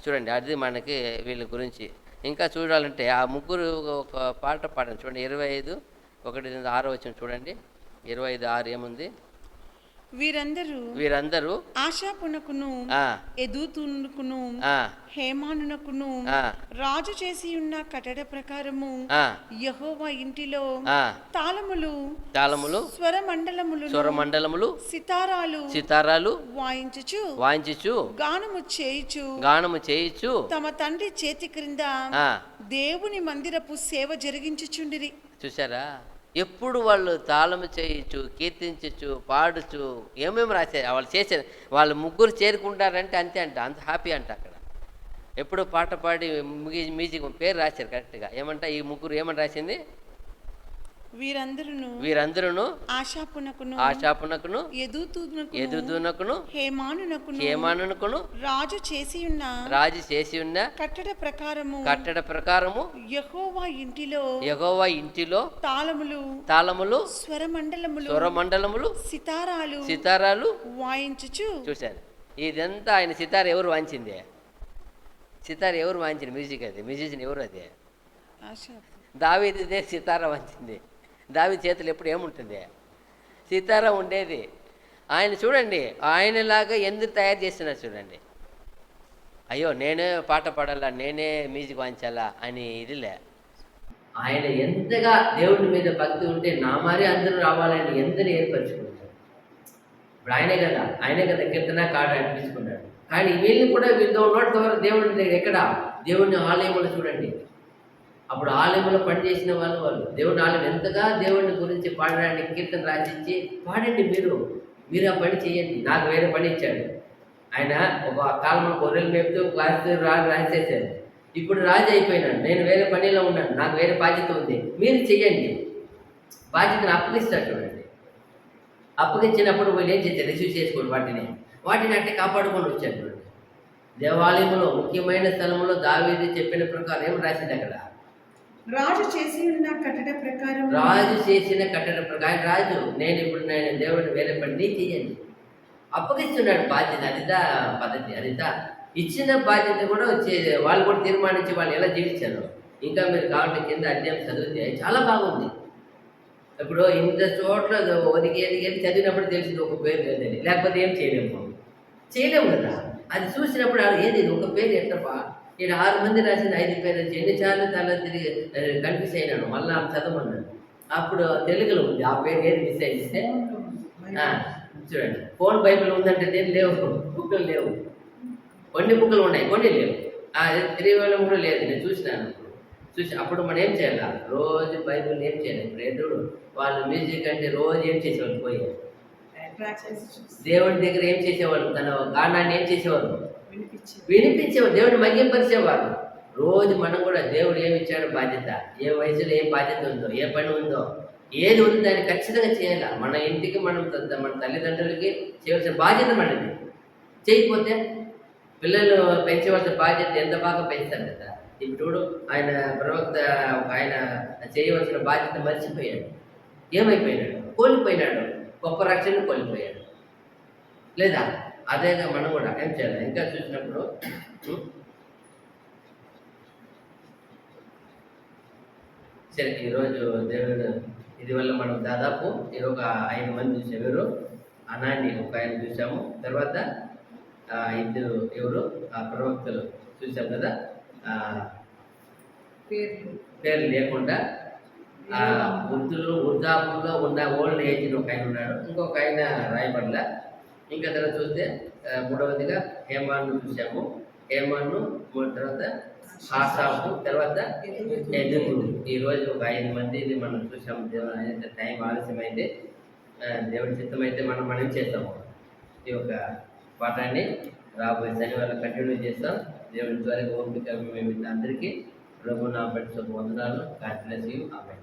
చూడండి, అది మనకి వీళ్ళ గురించి ఇంకా చూడాలంటే ఆ 3 ఒక పాట పాడండి. చూడండి, 25:1-6 చూడండి. 25:6 ఏముంది? వీరందరూ ఆషాపునకును యెదుతూనుకును హేమానునకును రాజు చేసి ఉన్న కట్టడ ప్రకారము యెహోవా ఇంటిలో తాళములు స్వరమండలములు సితారాలు వాయించుచు గానము చేయుచు తమ తండ్రి చేతి క్రింద దేవుని మందిరపు సేవ జరిగించుచుండిరి. చూసారా, ఎప్పుడు వాళ్ళు తాళము చేయొచ్చు, కీర్తించచ్చు, పాడుచు, ఏమేమి రాశారు వాళ్ళు చేసే. వాళ్ళు 3 చేరుకుంటారంటే అంతే అంట, అంత హ్యాపీ అంట. అక్కడ ఎప్పుడు పాట పాడి మ్యూజిక్ పేరు రాశారు కరెక్ట్గా. ఏమంట ఈ 3 ఏమని రాసింది? వీరందరూ ఆషాపునకును యెదుతూనుకును హేమానునకును రాజు చేసి ఉన్న కట్టడ ప్రకారము యెహోవా ఇంటిలో తాళములు స్వరమండలములు సితారాలు వాయించుచు. చూశారు, ఇదంతా ఆయన సితార్ ఎవరు వాయించింది? సితార్ ఎవరు వాయించింది? మ్యూజిక్ అది, మ్యూజిషియన్ ఎవరు? అది దావీదుదే సితార వాయించింది. దావీదు చేతులు ఎప్పుడు ఏముంటుంది? సితార ఉండేది. ఆయన చూడండి, ఆయనలాగా ఎందుకు తయారు చేస్తున్నారు చూడండి. అయ్యో నేనే పాట పాడాలా, నేనే మ్యూజిక్ వాయించాలా అని ఇదిలే. ఆయన ఎంతగా దేవుడి మీద భక్తి ఉంటే నా మారి అందరూ రావాలని ఎంతని ఏర్పరచుకుంటారు. ఇప్పుడు ఆయనే కదా కీర్తన కాడ అనిపించుకున్నాడు. కానీ వీళ్ళు కూడా వీళ్ళతో ఉన్నట్టు ద్వారా దేవుడి దగ్గర ఎక్కడ? దేవుడిని ఆలయంలో చూడండి. అప్పుడు ఆలయంలో పనిచేసిన వాళ్ళు దేవుని ఆలయం ఎంతగా దేవుడిని గురించి పాడడానికి కీర్తన రాసిచ్చి పాడండి, మీరు ఆ పని చేయండి. నాకు వేరే పని ఇచ్చాడు ఆయన. ఒక కాలంలో గొర్రెలు మేపుతూ క్లాస్ రాసేసారు. ఇప్పుడు రాజు అయిపోయినాడు, నేను వేరే పనిలో ఉన్నాను, నాకు వేరే బాధ్యత ఉంది, మీరు చెయ్యండి. బాధ్యతను అప్పగిస్తాడు చూడండి. అప్పగించినప్పుడు వీళ్ళు ఏం చేశారు? రిసీవ్ చేసుకోండి వాటిని అంటే కాపాడుకొని వచ్చారు చూడండి. దేవాలయంలో ముఖ్యమైన స్థలంలో దావీదు చెప్పిన ప్రకారం ఏం రాసింది అక్కడ? రాజు చేసిన కట్టడ ప్రకారం రాజు నేను దేవుడిని వేరే పని చెయ్యండి అప్పగిస్తున్నాడు బాధ్యత. అదిదా పద్ధతి, అదిదా ఇచ్చిన బాధ్యత కూడా వచ్చేది. వాళ్ళు కూడా తీర్మానించి వాళ్ళు ఎలా జీవించారు. ఇంకా మీరు కావాలంటే కింద అధ్యాయం చదివితే చాలా బాగుంది. ఇప్పుడు ఇంత చోట్ల ఒదిగి చదివినప్పుడు తెలిసింది ఒక పేరు లేదని, లేకపోతే ఏం చేయలేము కదా. అది చూసినప్పుడు ఏది ఒక పేరు ఎట్టపా, నేను 6 మంది రాసింది 5 పేరు వచ్చి ఎన్నిసార్లు తల తిరిగి కన్ఫ్యూజ్ అయినాను. మళ్ళీ చదవమన్నాను. అప్పుడు తెలుగులో ఉంది ఆ పేరు, ఏది మిస్ అయితే చూడండి. ఫోన్ బైబిల్ ఉందంటే నేను లేవు, బుక్కులు లేవు. కొన్ని బుక్కులు ఉన్నాయి, కొన్ని లేవు. 3 కూడా లేదు. నేను చూసినాను. అప్పుడు మనం ఏం చేయాలి? రోజు బైబిల్ ఏం చేయాలి? ఇప్పుడు వాళ్ళు మ్యూజిక్ అంటే రోజు ఏం చేసేవాళ్ళు? పోయారు దేవుడి దగ్గర ఏం చేసేవాళ్ళు? తన గానాన్ని ఏం చేసేవాళ్ళు? వినిపించేవారు, దేవుడిని మగ్గింపరిచేవారు. రోజు మనం కూడా దేవుడు ఏమి ఇచ్చాడో బాధ్యత, ఏ వయసులో ఏం బాధ్యత ఉందో, ఏ పని ఉందో, ఏది ఉందో దాన్ని ఖచ్చితంగా చేయాలి. మన ఇంటికి మన తల్లిదండ్రులకి చేయవలసిన బాధ్యత మనది. చేయకపోతే పిల్లలు పెంచవలసిన బాధ్యత ఎంత బాగా పెంచుతారు కదా. ఇప్పుడు ఆయన ప్రవక్త ఆయన చేయవలసిన బాధ్యత మర్చిపోయాడు. ఏమైపోయినాడు? కోల్పోయినాడు. గొప్ప రక్షణ కోల్పోయాడు లేదా? అదేగా మనం కూడా ఏం చేయాలి? ఇంకా చూసినప్పుడు సరే, ఈరోజు దేవుడు ఇది వల్ల మనం దాదాపు ఒక 5 మంది చూసాము. అనాన్ని ఒక ఆయన చూసాము. తర్వాత 2 ఎవరు ప్రవక్తలు చూసాం కదా. పేర్లు లేకుండా వృద్ధాపుల్లో ఉన్న ఓల్డ్ ఏజ్ ఒక ఆయన ఉన్నాడు. ఇంకొక ఆయన రాయబడ్ల. ఇంకా తర్వాత చూస్తే 3వదిగా హేమాను చూసాము. హేమాను తర్వాత ఆసాపు, తర్వాత ఎదుగుడు. ఈరోజు ఒక 5 మందిని మనం చూసాము. దేవుడు టైం ఆలస్యమైంది. దేవుడి చిత్తం అయితే మనం చేస్తాము. ఈ యొక్క పాఠాన్ని రాబోయే శనివారం కంటిన్యూ చేస్తాం. దేవుడి ద్వారా ఓపిక మేము అందరికీ ప్రభు నా బట్టి వందనాలు. God bless you. ఆమేన్.